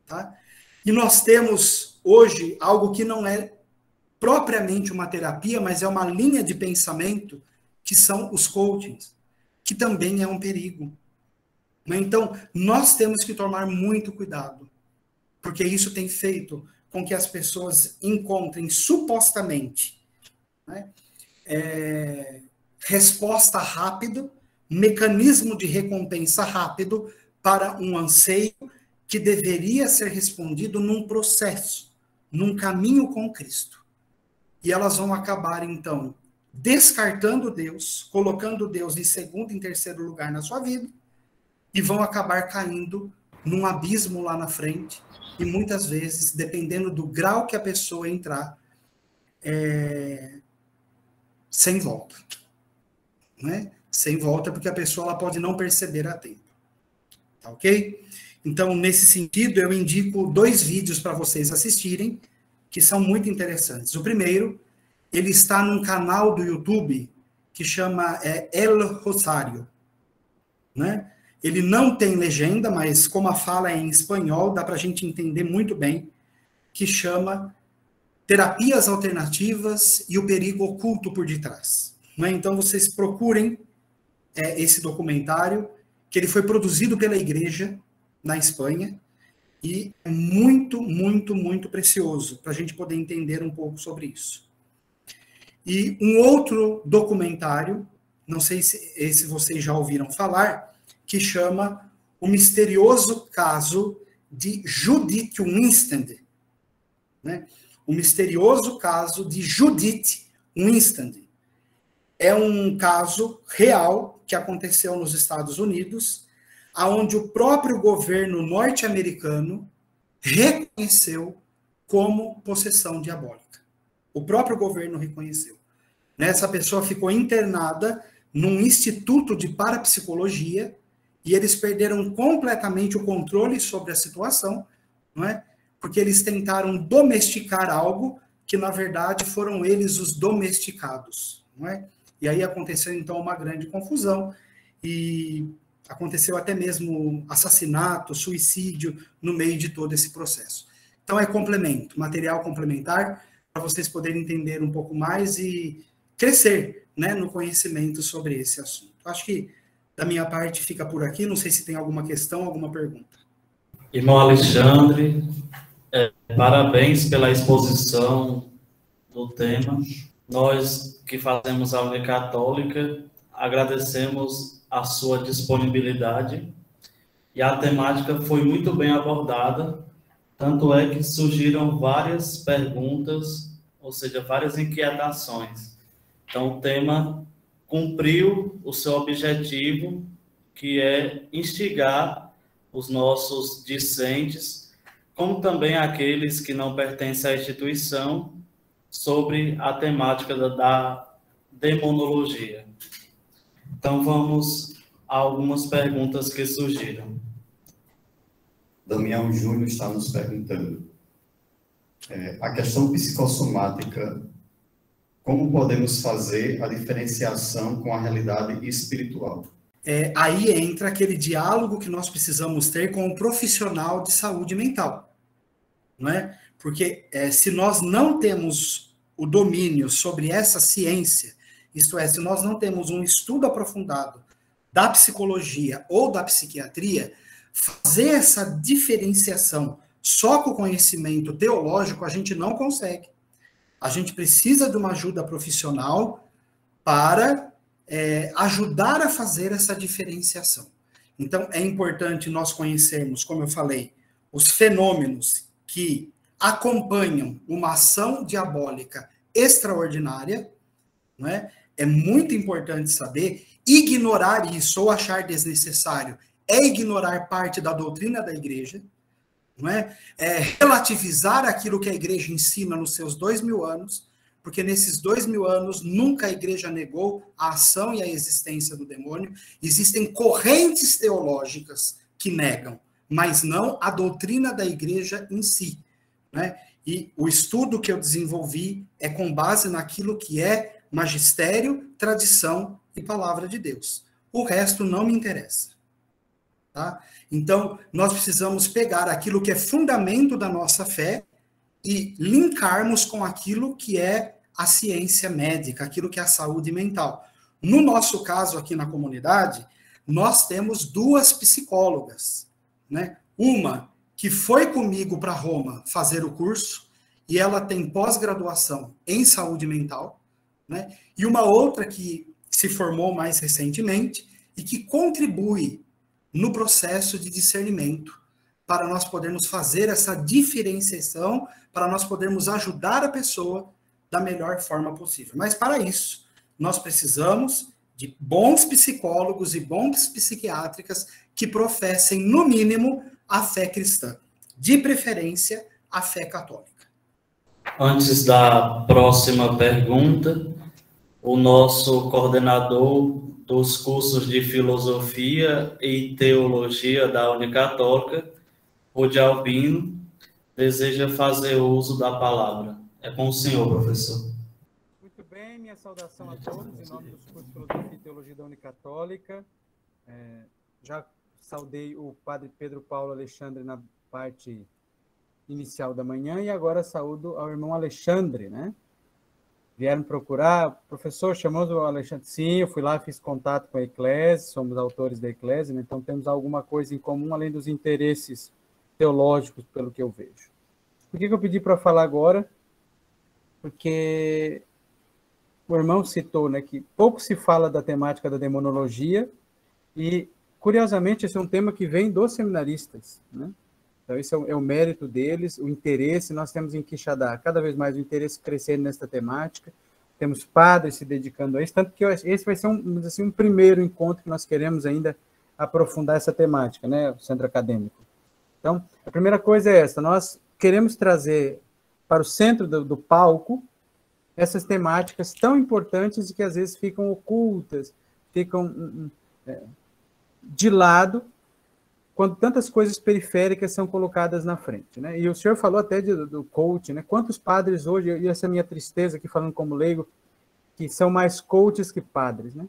S3: Tá? E nós temos hoje algo que não é propriamente uma terapia, mas é uma linha de pensamento, que são os coachings, que também é um perigo. Então, nós temos que tomar muito cuidado, porque isso tem feito com que as pessoas encontrem, supostamente, né, resposta rápida, mecanismo de recompensa rápido para um anseio que deveria ser respondido num processo, num caminho com Cristo. E elas vão acabar, então, descartando Deus, colocando Deus em segundo e em terceiro lugar na sua vida, e vão acabar caindo num abismo lá na frente, e muitas vezes, dependendo do grau que a pessoa entrar, sem volta. Né? Sem volta, porque a pessoa ela pode não perceber a tempo. Tá ok? Então, nesse sentido, eu indico 2 vídeos para vocês assistirem, que são muito interessantes. O primeiro, ele está num canal do YouTube que chama El Rosário. Né? Ele não tem legenda, mas como a fala é em espanhol, dá para a gente entender muito bem, que chama Terapias Alternativas e o Perigo Oculto por Detrás. Né? Então, vocês procurem esse documentário, que ele foi produzido pela igreja na Espanha, e é muito, muito, muito precioso para a gente poder entender um pouco sobre isso. E um outro documentário, não sei se vocês já ouviram falar, que chama O Misterioso Caso de Judith Winstand. Né? O Misterioso Caso de Judith Winstand. É um caso real que aconteceu nos Estados Unidos, onde o próprio governo norte-americano reconheceu como possessão diabólica. O próprio governo reconheceu. né? Essa pessoa ficou internada num instituto de parapsicologia e eles perderam completamente o controle sobre a situação, não é? Porque eles tentaram domesticar algo que, na verdade, foram eles os domesticados, não é? E aí aconteceu, então, uma grande confusão e aconteceu até mesmo assassinato, suicídio no meio de todo esse processo. Então, é complemento, material complementar, para vocês poderem entender um pouco mais e crescer, né, no conhecimento sobre esse assunto. Acho que, da minha parte, fica por aqui. Não sei se tem alguma questão, alguma pergunta.
S1: Irmão Alexandre, parabéns pela exposição do tema. Nós que fazemos a Uni Católica, agradecemos a sua disponibilidade e a temática foi muito bem abordada, tanto é que surgiram várias perguntas, ou seja, várias inquietações. Então, o tema cumpriu o seu objetivo, que é instigar os nossos discentes, como também aqueles que não pertencem à instituição, sobre a temática da demonologia. Então, vamos a algumas perguntas que surgiram.
S2: Damião Júnior está nos perguntando. A questão psicossomática, como podemos fazer a diferenciação com a realidade espiritual?
S3: Aí entra aquele diálogo que nós precisamos ter com o profissional de saúde mental, não é? Porque se nós não temos o domínio sobre essa ciência, isto é, se nós não temos um estudo aprofundado da psicologia ou da psiquiatria, fazer essa diferenciação só com o conhecimento teológico a gente não consegue. A gente precisa de uma ajuda profissional para ajudar a fazer essa diferenciação. Então, é importante nós conhecermos, como eu falei, os fenômenos que acompanham uma ação diabólica extraordinária, não é? É muito importante saber. Ignorar isso ou achar desnecessário é ignorar parte da doutrina da igreja, não é? Relativizar aquilo que a igreja ensina nos seus 2000 anos, porque nesses 2000 anos nunca a igreja negou a ação e a existência do demônio. Existem correntes teológicas que negam, mas não a doutrina da igreja em si, né? E o estudo que eu desenvolvi é com base naquilo que é magistério, tradição e palavra de Deus. O resto não me interessa. Tá? Então, nós precisamos pegar aquilo que é fundamento da nossa fé e linkarmos com aquilo que é a ciência médica, aquilo que é a saúde mental. No nosso caso, aqui na comunidade, nós temos 2 psicólogas, né? Uma que foi comigo para Roma fazer o curso, e ela tem pós-graduação em saúde mental, né? E uma outra que se formou mais recentemente e que contribui no processo de discernimento, para nós podermos fazer essa diferenciação, para nós podermos ajudar a pessoa da melhor forma possível. Mas para isso, nós precisamos de bons psicólogos e bons psiquiátricas que professem, no mínimo, a fé cristã. De preferência, a fé católica.
S1: Antes da próxima pergunta, o nosso coordenador dos cursos de Filosofia e Teologia da Unicatólica, Rudi Albino, deseja fazer uso da palavra. É com o senhor, professor.
S4: Muito bem, minha saudação a todos, em nome dos cursos de Filosofia e Teologia da Unicatólica. Já saudei o padre Pedro Paulo Alexandre na parte inicial da manhã, e agora saúdo ao irmão Alexandre, né? Vieram procurar, professor, chamamos o Alexandre. Sim, eu fui lá, fiz contato com a Eclésia, somos autores da Eclésia, né? Então temos alguma coisa em comum, além dos interesses teológicos, pelo que eu vejo. Por que eu pedi para falar agora? Porque o irmão citou, né, que pouco se fala da temática da demonologia, e, curiosamente, esse é um tema que vem dos seminaristas, né? Então, esse é o mérito deles, o interesse. Nós temos em Quixadá cada vez mais o interesse crescendo nesta temática, temos padres se dedicando a isso, tanto que esse vai ser um primeiro encontro que nós queremos ainda aprofundar essa temática, né, o centro acadêmico. Então, a primeira coisa é essa, nós queremos trazer para o centro do palco essas temáticas tão importantes e que às vezes ficam ocultas, ficam de lado, quando tantas coisas periféricas são colocadas na frente, né? E o senhor falou até do coach, né? Quantos padres hoje, e essa é a minha tristeza aqui falando como leigo, que são mais coaches que padres, né?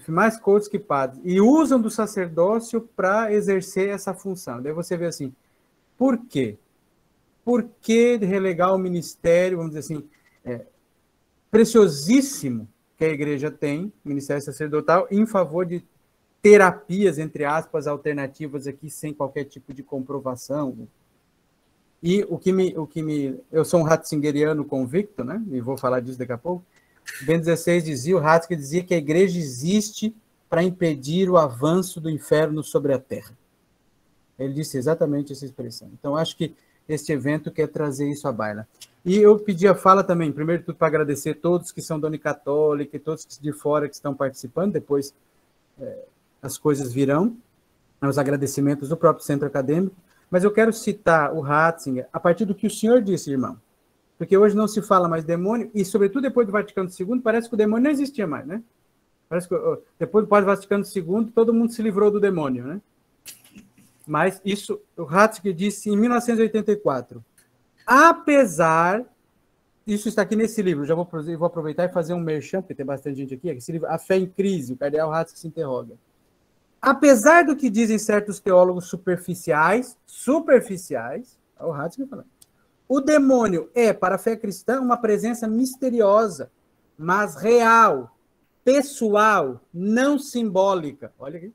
S4: Mais coaches que padres, e usam do sacerdócio para exercer essa função. Daí você vê assim, por quê? Por que relegar o ministério, vamos dizer assim, preciosíssimo que a igreja tem, ministério sacerdotal, em favor de terapias, entre aspas, alternativas aqui, sem qualquer tipo de comprovação? E eu sou um ratzingeriano convicto, né? E vou falar disso daqui a pouco. Bento XVI dizia, o Ratzinger dizia que a igreja existe para impedir o avanço do inferno sobre a terra. Ele disse exatamente essa expressão. Então, acho que este evento quer trazer isso à baila. E eu pedi a fala também, primeiro de tudo, para agradecer todos que são da Unicatólica e todos de fora que estão participando, depois as coisas virão, os agradecimentos do próprio centro acadêmico, mas eu quero citar o Ratzinger a partir do que o senhor disse, irmão. Porque hoje não se fala mais demônio, e sobretudo depois do Vaticano II, parece que o demônio não existia mais, né? Parece que depois do Vaticano II, todo mundo se livrou do demônio, né? Mas isso, o Ratzinger disse em 1984, apesar, isso está aqui nesse livro, já vou aproveitar e fazer um merchan, porque tem bastante gente aqui, esse livro, A Fé em Crise, o cardeal Ratzinger se interroga. Apesar do que dizem certos teólogos superficiais, o Ratzinger falando, o demônio é, para a fé cristã, uma presença misteriosa, mas real, pessoal, não simbólica. Olha aqui.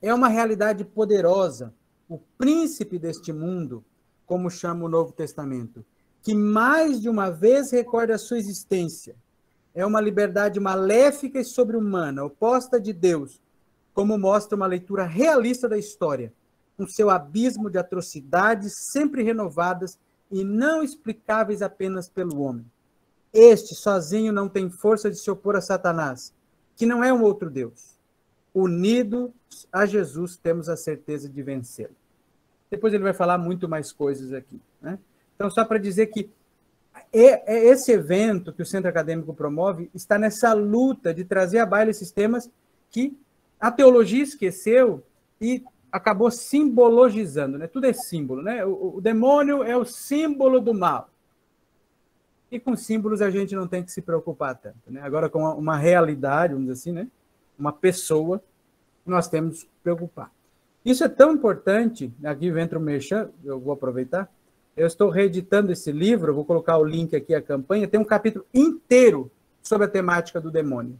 S4: É uma realidade poderosa, o príncipe deste mundo, como chama o Novo Testamento, que mais de uma vez recorda a sua existência. É uma liberdade maléfica e sobre-humana, oposta de Deus, como mostra uma leitura realista da história, com seu abismo de atrocidades sempre renovadas e não explicáveis apenas pelo homem. Este, sozinho, não tem força de se opor a Satanás, que não é um outro Deus. Unidos a Jesus, temos a certeza de vencê-lo. Depois ele vai falar muito mais coisas aqui, né? Então, só para dizer que esse evento que o Centro Acadêmico promove está nessa luta de trazer à baila esses temas que a teologia esqueceu e acabou simbologizando, né? Tudo é símbolo, né? O demônio é o símbolo do mal. E com símbolos a gente não tem que se preocupar tanto, né? Agora, com uma realidade, vamos dizer assim, né? Uma pessoa, nós temos que preocupar. Isso é tão importante, aqui entra o merchan, eu vou aproveitar, eu estou reeditando esse livro, eu vou colocar o link aqui à campanha, tem um capítulo inteiro sobre a temática do demônio.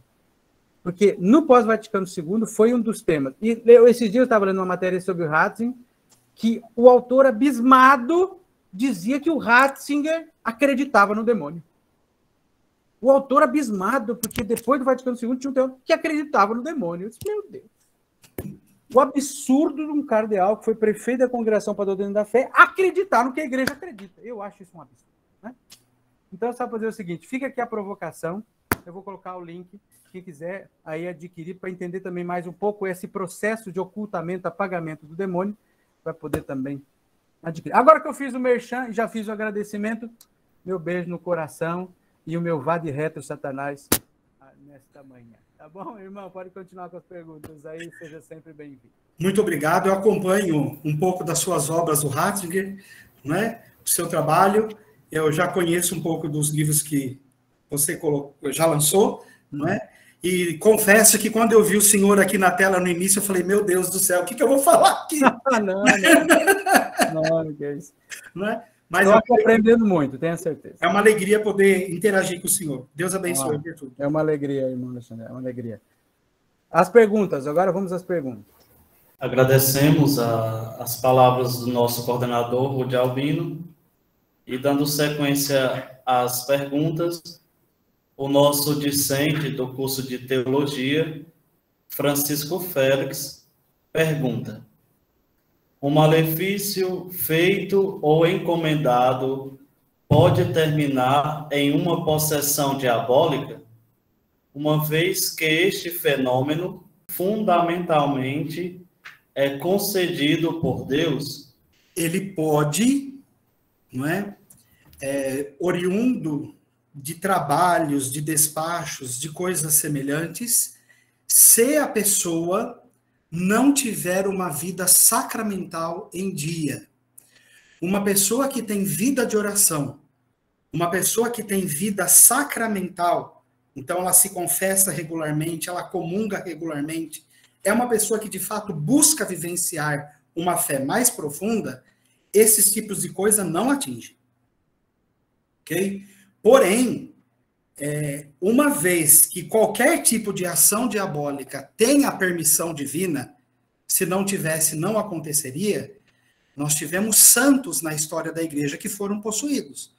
S4: Porque no pós-Vaticano II foi um dos temas. E esses dias eu estava lendo uma matéria sobre o Ratzinger, que o autor abismado dizia que o Ratzinger acreditava no demônio. O autor abismado, porque depois do Vaticano II tinha um teólogo que acreditava no demônio. Eu disse, meu Deus. O absurdo de um cardeal que foi prefeito da Congregação para a Doutrina da Fé acreditar no que a igreja acredita. Eu acho isso um absurdo, né? Então, só fazer o seguinte, fica aqui a provocação, eu vou colocar o link, quem quiser aí adquirir, para entender também mais um pouco esse processo de ocultamento, apagamento do demônio, vai poder também adquirir. Agora que eu fiz o merchan e já fiz o agradecimento, meu beijo no coração e o meu vá de reto, Satanás, nesta manhã. Tá bom, irmão? Pode continuar com as perguntas aí, seja sempre bem-vindo.
S3: Muito obrigado, eu acompanho um pouco das suas obras do Ratzinger, né? O seu trabalho, eu já conheço um pouco dos livros que você já lançou, não é? E confesso que quando eu vi o senhor aqui na tela no início, eu falei, meu Deus do céu, o que eu vou falar aqui?
S4: Não, que é isso.
S3: Não é? Mas
S4: estou aprendendo muito, tenho certeza.
S3: É uma alegria poder interagir com o senhor. Deus abençoe por tudo.
S4: É uma alegria, irmão Alexandre, é uma alegria. As perguntas, agora vamos às perguntas.
S1: Agradecemos as palavras do nosso coordenador, Rudi Albino, e dando sequência às perguntas, o nosso discente do curso de Teologia, Francisco Félix, pergunta: o malefício feito ou encomendado pode terminar em uma possessão diabólica, uma vez que este fenômeno, fundamentalmente, é concedido por Deus?
S3: Ele pode, não é? oriundo de trabalhos, de despachos, de coisas semelhantes, se a pessoa não tiver uma vida sacramental em dia. Uma pessoa que tem vida de oração, uma pessoa que tem vida sacramental, então ela se confessa regularmente, ela comunga regularmente, é uma pessoa que de fato busca vivenciar uma fé mais profunda, esses tipos de coisa não atingem. Ok? Porém, uma vez que qualquer tipo de ação diabólica tem a permissão divina, se não tivesse, não aconteceria, nós tivemos santos na história da igreja que foram possuídos.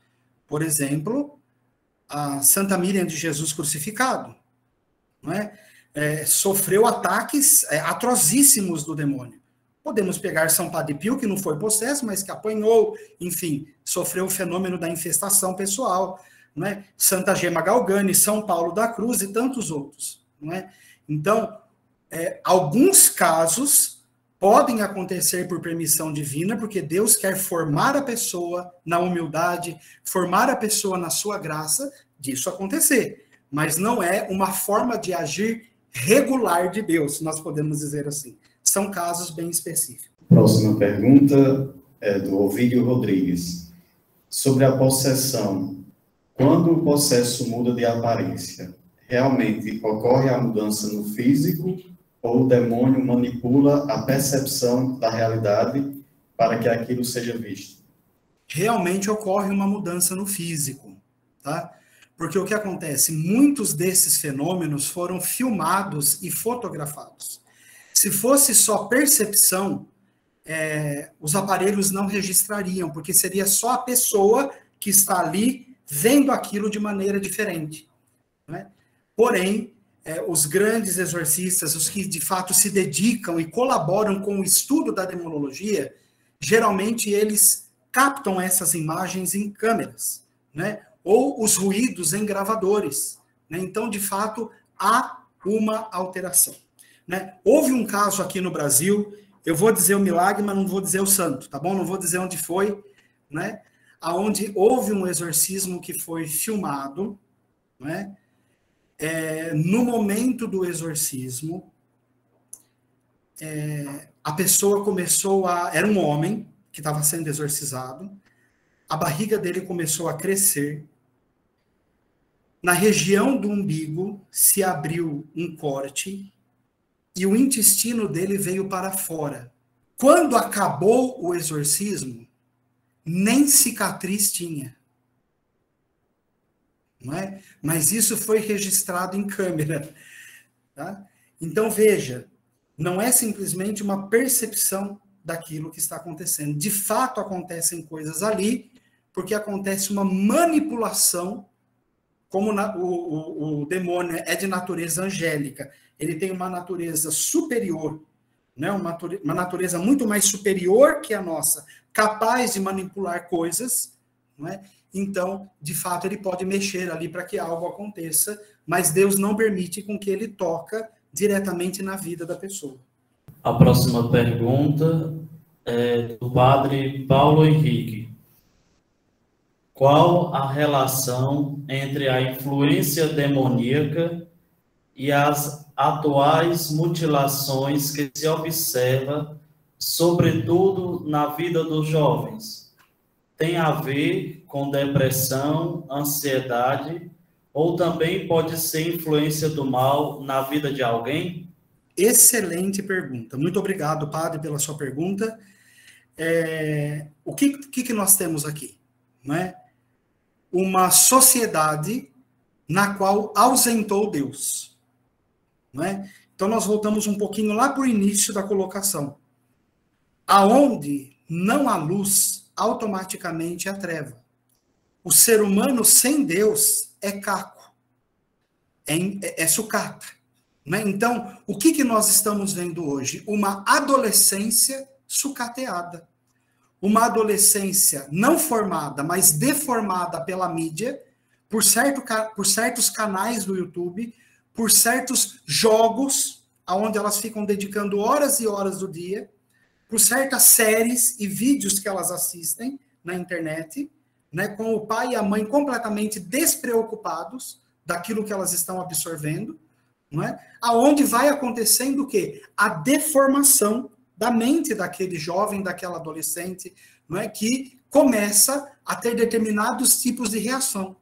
S3: Por exemplo, a Santa Miriam de Jesus crucificado, não é? Sofreu ataques atrozíssimos do demônio. Podemos pegar São Padre Pio, que não foi possesso, mas que apanhou, enfim, sofreu o fenômeno da infestação pessoal, não é? Santa Gema Galgani, São Paulo da Cruz e tantos outros. Não é? Então, alguns casos podem acontecer por permissão divina, porque Deus quer formar a pessoa na humildade, formar a pessoa na sua graça, disso acontecer. Mas não é uma forma de agir regular de Deus, nós podemos dizer assim. São casos bem específicos.
S2: Próxima pergunta é do Ovídio Rodrigues. Sobre a possessão. Quando o possesso muda de aparência, realmente ocorre a mudança no físico ou o demônio manipula a percepção da realidade para que aquilo seja visto?
S3: Realmente ocorre uma mudança no físico, tá? Porque o que acontece? Muitos desses fenômenos foram filmados e fotografados. Se fosse só percepção, os aparelhos não registrariam, porque seria só a pessoa que está ali vendo aquilo de maneira diferente. Né? Porém, os grandes exorcistas, os que de fato se dedicam e colaboram com o estudo da demonologia, geralmente eles captam essas imagens em câmeras, né? Ou os ruídos em gravadores. Né? Então, de fato, há uma alteração. Né? Houve um caso aqui no Brasil, eu vou dizer o milagre, mas não vou dizer o santo, tá bom? Não vou dizer onde foi, né? Onde houve um exorcismo que foi filmado, né? No momento do exorcismo, a pessoa começou era um homem que estava sendo exorcizado, a barriga dele começou a crescer, na região do umbigo se abriu um corte e o intestino dele veio para fora. Quando acabou o exorcismo, nem cicatriz tinha. Não é? Mas isso foi registrado em câmera. Tá? Então, veja, não é simplesmente uma percepção daquilo que está acontecendo. De fato, acontecem coisas ali, porque acontece uma manipulação, como o demônio é de natureza angélica, ele tem uma natureza superior, né? Uma natureza muito mais superior que a nossa, capaz de manipular coisas, não é? Então, de fato, ele pode mexer ali para que algo aconteça, mas Deus não permite com que ele toque diretamente na vida da pessoa.
S1: A próxima pergunta é do padre Paulo Henrique. Qual a relação entre a influência demoníaca e as atuais mutilações que se observa, sobretudo na vida dos jovens? Tem a ver com depressão, ansiedade, ou também pode ser influência do mal na vida de alguém?
S3: Excelente pergunta. Muito obrigado, padre, pela sua pergunta. O que nós temos aqui? Não é? Uma sociedade na qual ausentou Deus. Não é? Então, nós voltamos um pouquinho lá para o início da colocação. Aonde não há luz, automaticamente há treva. O ser humano sem Deus é caco, é sucata. Né? Então, o que nós estamos vendo hoje? Uma adolescência sucateada. Uma adolescência não formada, mas deformada pela mídia, por certos canais do YouTube, por certos jogos, onde elas ficam dedicando horas e horas do dia, por certas séries e vídeos que elas assistem na internet, né, com o pai e a mãe completamente despreocupados daquilo que elas estão absorvendo, não é? Aonde vai acontecendo o quê? A deformação da mente daquele jovem, daquela adolescente, não é? Que começa a ter determinados tipos de reação.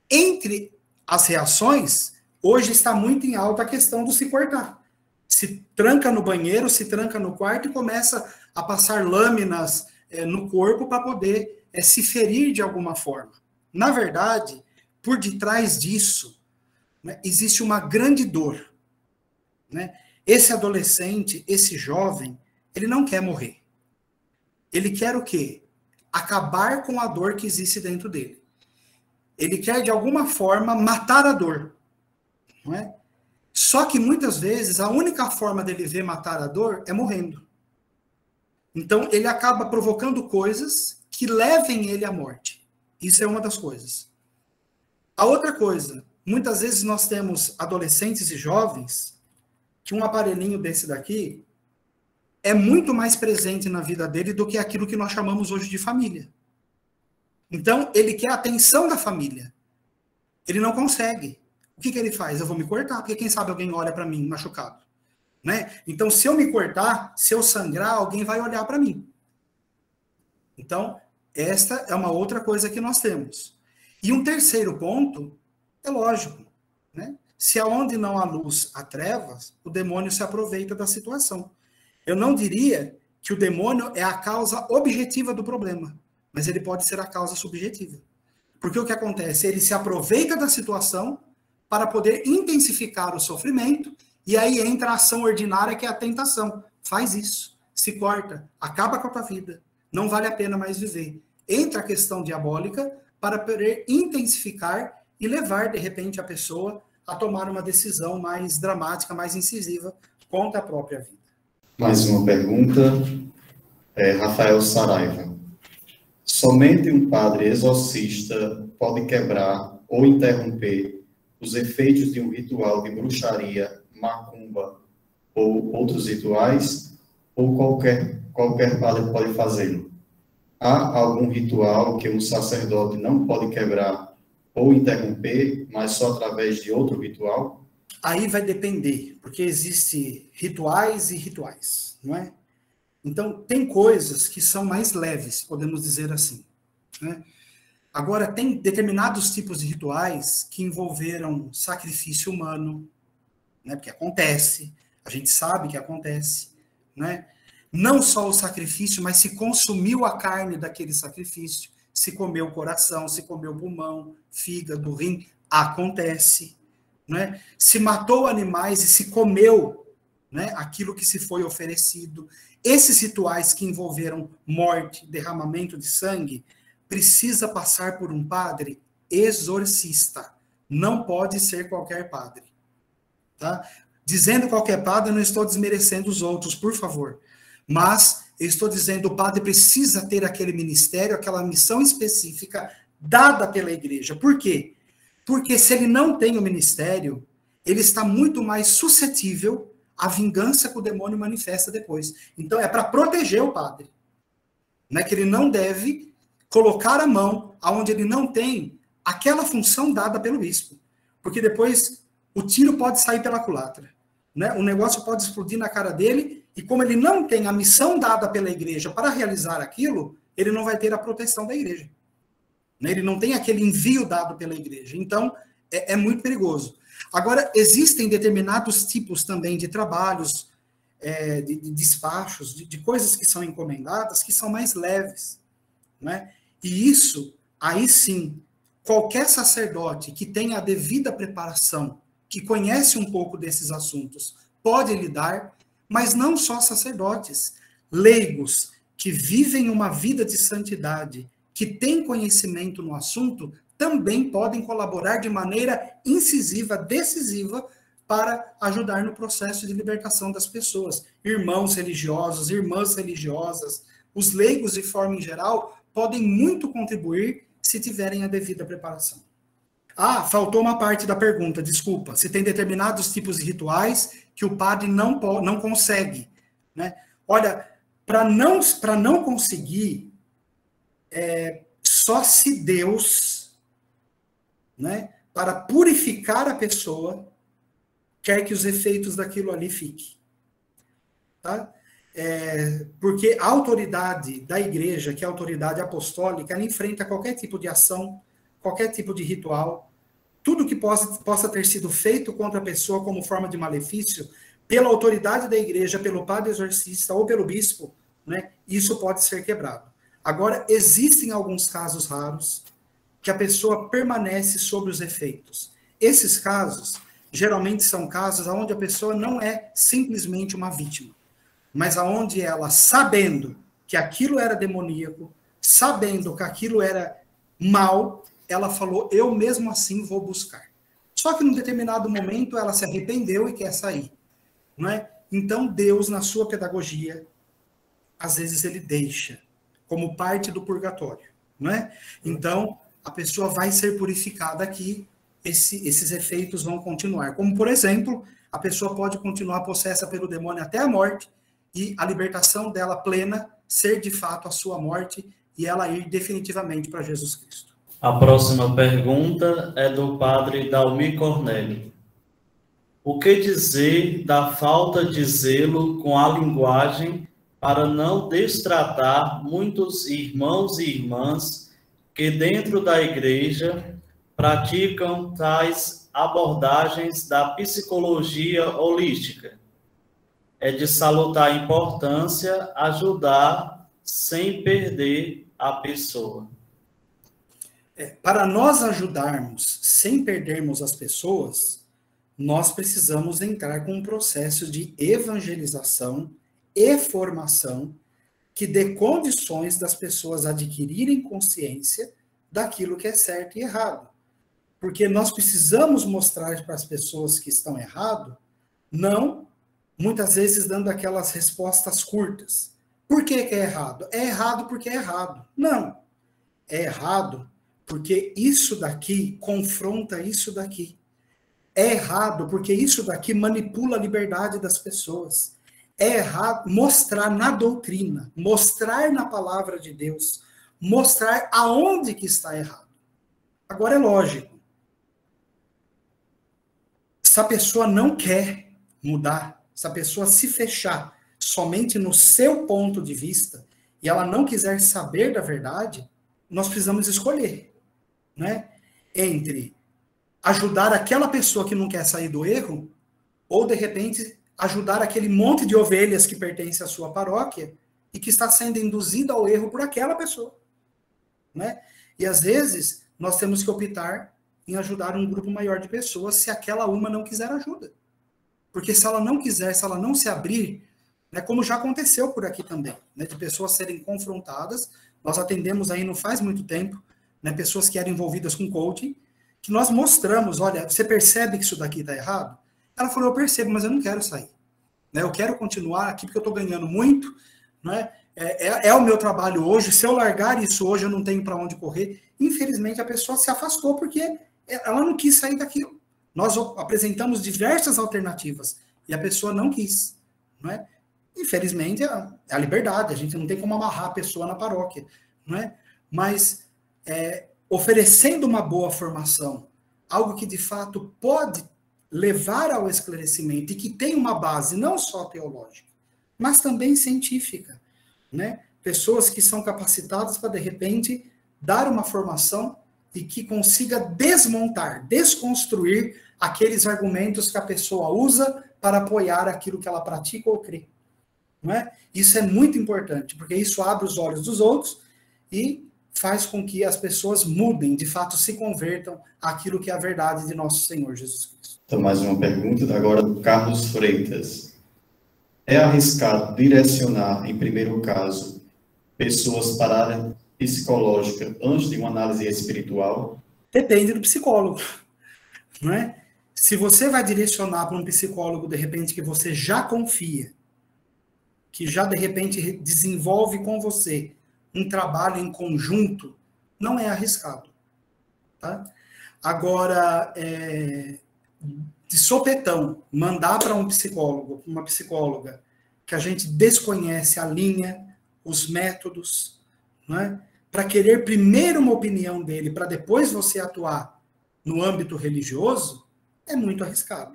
S3: Entre as reações, hoje está muito em alta a questão do se cortar. Se tranca no banheiro, se tranca no quarto e começa a passar lâminas no corpo para poder se ferir de alguma forma. Na verdade, por detrás disso, né, existe uma grande dor. Né? Esse adolescente, esse jovem, ele não quer morrer. Ele quer o quê? Acabar com a dor que existe dentro dele. Ele quer, de alguma forma, matar a dor. Não é? Só que, muitas vezes, a única forma dele ver matar a dor é morrendo. Então, ele acaba provocando coisas que levem ele à morte. Isso é uma das coisas. A outra coisa, muitas vezes nós temos adolescentes e jovens que um aparelhinho desse daqui é muito mais presente na vida dele do que aquilo que nós chamamos hoje de família. Então, ele quer a atenção da família. Ele não consegue. O que ele faz? Eu vou me cortar, porque quem sabe alguém olha para mim machucado. Né? Então, se eu me cortar, se eu sangrar, alguém vai olhar para mim. Então, esta é uma outra coisa que nós temos. E um terceiro ponto, é lógico, né? Se aonde não há luz, há trevas, o demônio se aproveita da situação. Eu não diria que o demônio é a causa objetiva do problema, mas ele pode ser a causa subjetiva. Porque o que acontece? Ele se aproveita da situação para poder intensificar o sofrimento, e aí entra a ação ordinária, que é a tentação. Faz isso, se corta, acaba com a tua vida, não vale a pena mais viver. Entra a questão diabólica para poder intensificar e levar, de repente, a pessoa a tomar uma decisão mais dramática, mais incisiva contra a própria vida.
S2: Mais uma pergunta, Rafael Saraiva. Somente um padre exorcista pode quebrar ou interromper os efeitos de um ritual de bruxaria, macumba ou outros rituais, ou qualquer padre pode fazê-lo? Há algum ritual que um sacerdote não pode quebrar ou interromper, mas só através de outro ritual?
S3: Aí vai depender, porque existem rituais e rituais, não é? Então, tem coisas que são mais leves, podemos dizer assim, né? Agora, tem determinados tipos de rituais que envolveram sacrifício humano, né? Porque acontece, a gente sabe que acontece, né? Não só o sacrifício, mas se consumiu a carne daquele sacrifício, se comeu o coração, se comeu o pulmão, fígado, rim, acontece, né? Se matou animais e se comeu, né, aquilo que se foi oferecido. Esses rituais que envolveram morte, derramamento de sangue, precisa passar por um padre exorcista. Não pode ser qualquer padre. Tá? Dizendo qualquer padre, eu não estou desmerecendo os outros, por favor. Mas eu estou dizendo, o padre precisa ter aquele ministério, aquela missão específica dada pela igreja. Por quê? Porque se ele não tem o ministério, ele está muito mais suscetível à vingança que o demônio manifesta depois. Então é para proteger o padre. Não é que ele não deve colocar a mão aonde ele não tem aquela função dada pelo bispo. Porque depois o tiro pode sair pela culatra. Né? O negócio pode explodir na cara dele, e como ele não tem a missão dada pela igreja para realizar aquilo, ele não vai ter a proteção da igreja. Ele não tem aquele envio dado pela igreja. Então, é muito perigoso. Agora, existem determinados tipos também de trabalhos, de despachos, de coisas que são encomendadas, que são mais leves. Né? E isso, aí sim, qualquer sacerdote que tenha a devida preparação, que conhece um pouco desses assuntos, pode lidar, mas não só sacerdotes, leigos que vivem uma vida de santidade, que têm conhecimento no assunto, também podem colaborar de maneira incisiva, decisiva, para ajudar no processo de libertação das pessoas. Irmãos religiosos, irmãs religiosas, os leigos de forma em geral, podem muito contribuir se tiverem a devida preparação. Ah, faltou uma parte da pergunta, desculpa. Se tem determinados tipos de rituais que o padre não consegue. Né? Olha, para não conseguir só se Deus, né, para purificar a pessoa, quer que os efeitos daquilo ali fiquem. Tá? Porque a autoridade da igreja, que é a autoridade apostólica, ela enfrenta qualquer tipo de ação, qualquer tipo de ritual, tudo que possa ter sido feito contra a pessoa como forma de malefício, pela autoridade da igreja, pelo padre exorcista ou pelo bispo, né, isso pode ser quebrado. Agora, existem alguns casos raros que a pessoa permanece sob os efeitos. Esses casos, geralmente são casos onde a pessoa não é simplesmente uma vítima, mas aonde ela, sabendo que aquilo era demoníaco, sabendo que aquilo era mal, ela falou, eu mesmo assim vou buscar. Só que num determinado momento ela se arrependeu e quer sair. Não é? Então Deus, na sua pedagogia, às vezes ele deixa, como parte do purgatório. Não é? Então, a pessoa vai ser purificada aqui, esses efeitos vão continuar. Como, por exemplo, a pessoa pode continuar possessa pelo demônio até a morte, e a libertação dela plena ser de fato a sua morte e ela ir definitivamente para Jesus Cristo.
S1: A próxima pergunta é do padre Dalmi Cornélio. O que dizer da falta de zelo com a linguagem para não destratar muitos irmãos e irmãs que dentro da igreja praticam tais abordagens da psicologia holística? É de salutar importância ajudar sem perder a pessoa.
S3: Para nós ajudarmos sem perdermos as pessoas, nós precisamos entrar com um processo de evangelização e formação que dê condições das pessoas adquirirem consciência daquilo que é certo e errado. Porque nós precisamos mostrar para as pessoas que estão errado, não muitas vezes dando aquelas respostas curtas. Por que é errado? É errado porque é errado. Não. É errado porque isso daqui confronta isso daqui. É errado porque isso daqui manipula a liberdade das pessoas. É errado mostrar na doutrina, mostrar na palavra de Deus, mostrar aonde que está errado. Agora é lógico. Se a pessoa não quer mudar, se a pessoa se fechar somente no seu ponto de vista e ela não quiser saber da verdade, nós precisamos escolher, né? Entre ajudar aquela pessoa que não quer sair do erro ou, de repente, ajudar aquele monte de ovelhas que pertence à sua paróquia e que está sendo induzida ao erro por aquela pessoa, né? E, às vezes, nós temos que optar em ajudar um grupo maior de pessoas se aquela uma não quiser ajuda. Porque se ela não quiser, se ela não se abrir, né, como já aconteceu por aqui também, né, de pessoas serem confrontadas, nós atendemos aí não faz muito tempo, né, pessoas que eram envolvidas com coaching, que nós mostramos, olha, você percebe que isso daqui está errado? Ela falou, eu percebo, mas eu não quero sair. Né, eu quero continuar aqui porque eu estou ganhando muito, né, é o meu trabalho hoje, se eu largar isso hoje, eu não tenho para onde correr. Infelizmente, a pessoa se afastou porque ela não quis sair daquilo. Nós apresentamos diversas alternativas e a pessoa não quis, não é? Infelizmente, é a liberdade, a gente não tem como amarrar a pessoa na paróquia, não é? Mas oferecendo uma boa formação, algo que de fato pode levar ao esclarecimento e que tem uma base não só teológica, mas também científica, né? Pessoas que são capacitadas para, de repente, dar uma formação e que consiga desmontar, desconstruir aqueles argumentos que a pessoa usa para apoiar aquilo que ela pratica ou crê. Não é? Isso é muito importante, porque isso abre os olhos dos outros e faz com que as pessoas mudem, de fato se convertam àquilo que é a verdade de nosso Senhor Jesus Cristo.
S2: Então, mais uma pergunta agora do Carlos Freitas. É arriscado direcionar, em primeiro caso, pessoas para a área psicológica antes de uma análise espiritual?
S3: Depende do psicólogo, não é? Se você vai direcionar para um psicólogo, de repente, que você já confia, que já, de repente, desenvolve com você um trabalho em conjunto, não é arriscado. Tá? Agora, de sopetão, mandar para um psicólogo, uma psicóloga, que a gente desconhece a linha, os métodos, não é? para querer primeiro uma opinião dele, para depois você atuar no âmbito religioso, é muito arriscado.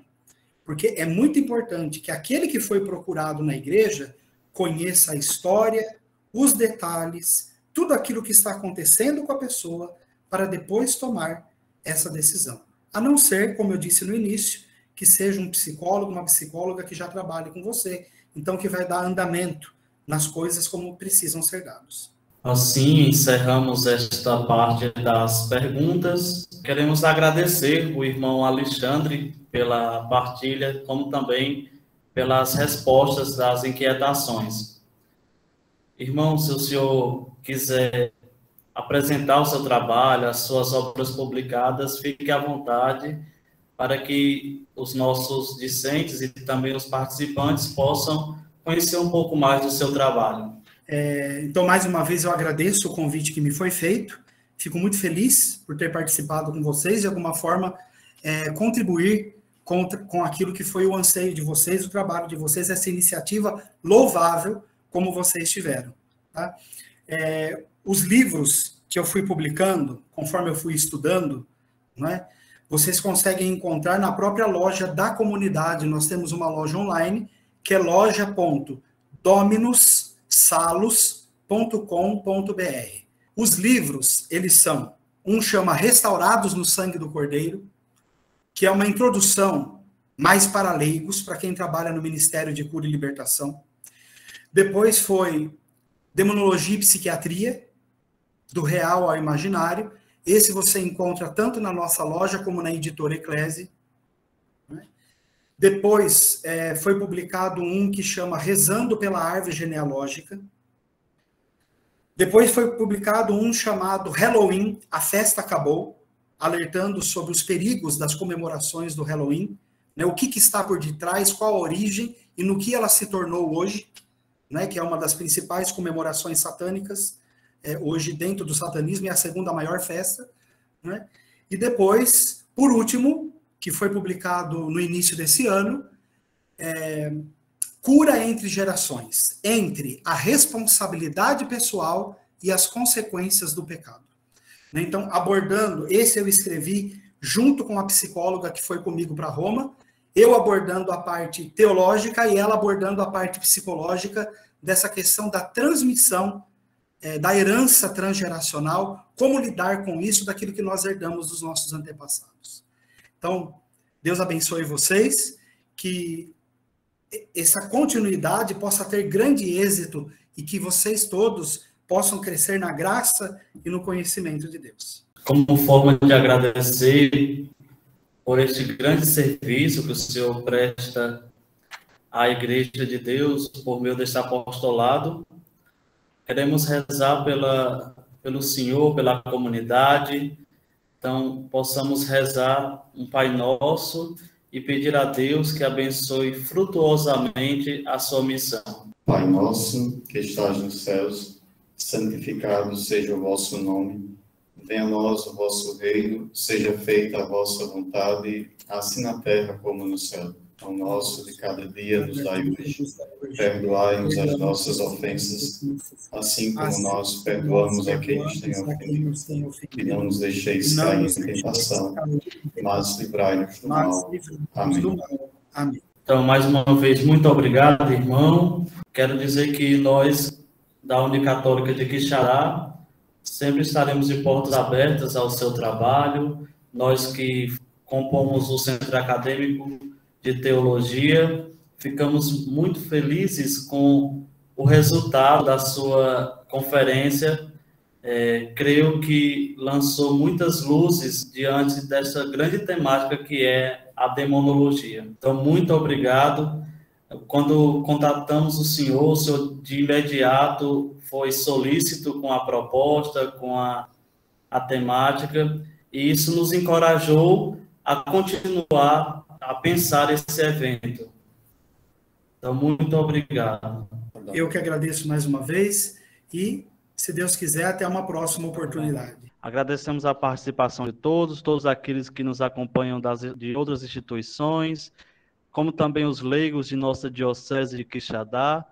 S3: Porque é muito importante que aquele que foi procurado na igreja conheça a história, os detalhes, tudo aquilo que está acontecendo com a pessoa, para depois tomar essa decisão. A não ser, como eu disse no início, que seja um psicólogo, uma psicóloga que já trabalhe com você, então que vai dar andamento nas coisas como precisam ser dados.
S1: Assim, encerramos esta parte das perguntas. Queremos agradecer o irmão Alexandre pela partilha, como também pelas respostas das inquietações. Irmão, se o senhor quiser apresentar o seu trabalho, as suas obras publicadas, fique à vontade para que os nossos discentes e também os participantes possam conhecer um pouco mais do seu trabalho.
S3: Então, mais uma vez, eu agradeço o convite que me foi feito. Fico muito feliz por ter participado com vocês e, de alguma forma, contribuir com aquilo que foi o anseio de vocês, o trabalho de vocês, essa iniciativa louvável como vocês tiveram. Tá? Os livros que eu fui publicando, conforme eu fui estudando, né, vocês conseguem encontrar na própria loja da comunidade. Nós temos uma loja online, que é loja.dominussalos.com.br. Os livros, eles são, um chama Restaurados no Sangue do Cordeiro, que é uma introdução mais para leigos, para quem trabalha no Ministério de Cura e Libertação. Depois foi Demonologia e Psiquiatria, do Real ao Imaginário. Esse você encontra tanto na nossa loja como na editora Eclese. Depois foi publicado um que chama Rezando pela Árvore Genealógica. Depois foi publicado um chamado Halloween, a Festa Acabou, alertando sobre os perigos das comemorações do Halloween, né, o que está por detrás, qual a origem e no que ela se tornou hoje, né, que é uma das principais comemorações satânicas, hoje dentro do satanismo, é a segunda maior festa. Né? E depois, por último, que foi publicado no início desse ano, Cura entre Gerações, entre a responsabilidade pessoal e as consequências do pecado. Então, abordando, esse eu escrevi junto com a psicóloga que foi comigo para Roma, eu abordando a parte teológica e ela abordando a parte psicológica dessa questão da transmissão, da herança transgeracional, como lidar com isso, daquilo que nós herdamos dos nossos antepassados. Então, Deus abençoe vocês, que essa continuidade possa ter grande êxito e que vocês todos possam crescer na graça e no conhecimento de Deus.
S1: Como forma de agradecer por este grande serviço que o senhor presta à Igreja de Deus por meio deste apostolado, queremos rezar pelo senhor, pela comunidade. Então, possamos rezar um Pai Nosso e pedir a Deus que abençoe frutuosamente a sua missão.
S2: Pai nosso, que estás nos céus, santificado seja o vosso nome. Venha a nós o vosso reino, seja feita a vossa vontade, assim na terra como no céu. O pão nosso de cada dia nos dai hoje. Perdoai-nos as nossas ofensas, assim como nós perdoamos a quem nos tem ofendido. E não nos deixeis cair em tentação, mas livrai-nos do mal. Amém.
S1: Então, mais uma vez, muito obrigado, irmão. Quero dizer que nós, da Unicatólica de Quixadá, sempre estaremos de portas abertas ao seu trabalho. Nós que compomos o Centro Acadêmico de Teologia, ficamos muito felizes com o resultado da sua conferência. Creio que lançou muitas luzes diante dessa grande temática que é a demonologia. Então, muito obrigado. Quando contatamos o senhor de imediato foi solícito com a proposta, com a temática, e isso nos encorajou a continuar a pensar esse evento. Então, muito obrigado.
S3: Eu que agradeço mais uma vez e, se Deus quiser, até uma próxima oportunidade.
S1: Agradecemos a participação de todos aqueles que nos acompanham de outras instituições, como também os leigos de nossa Diocese de Quixadá,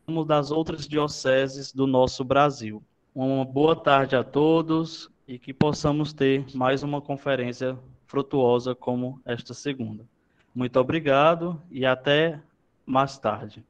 S1: como das outras dioceses do nosso Brasil. Uma boa tarde a todos e que possamos ter mais uma conferência frutuosa como esta segunda. Muito obrigado e até mais tarde.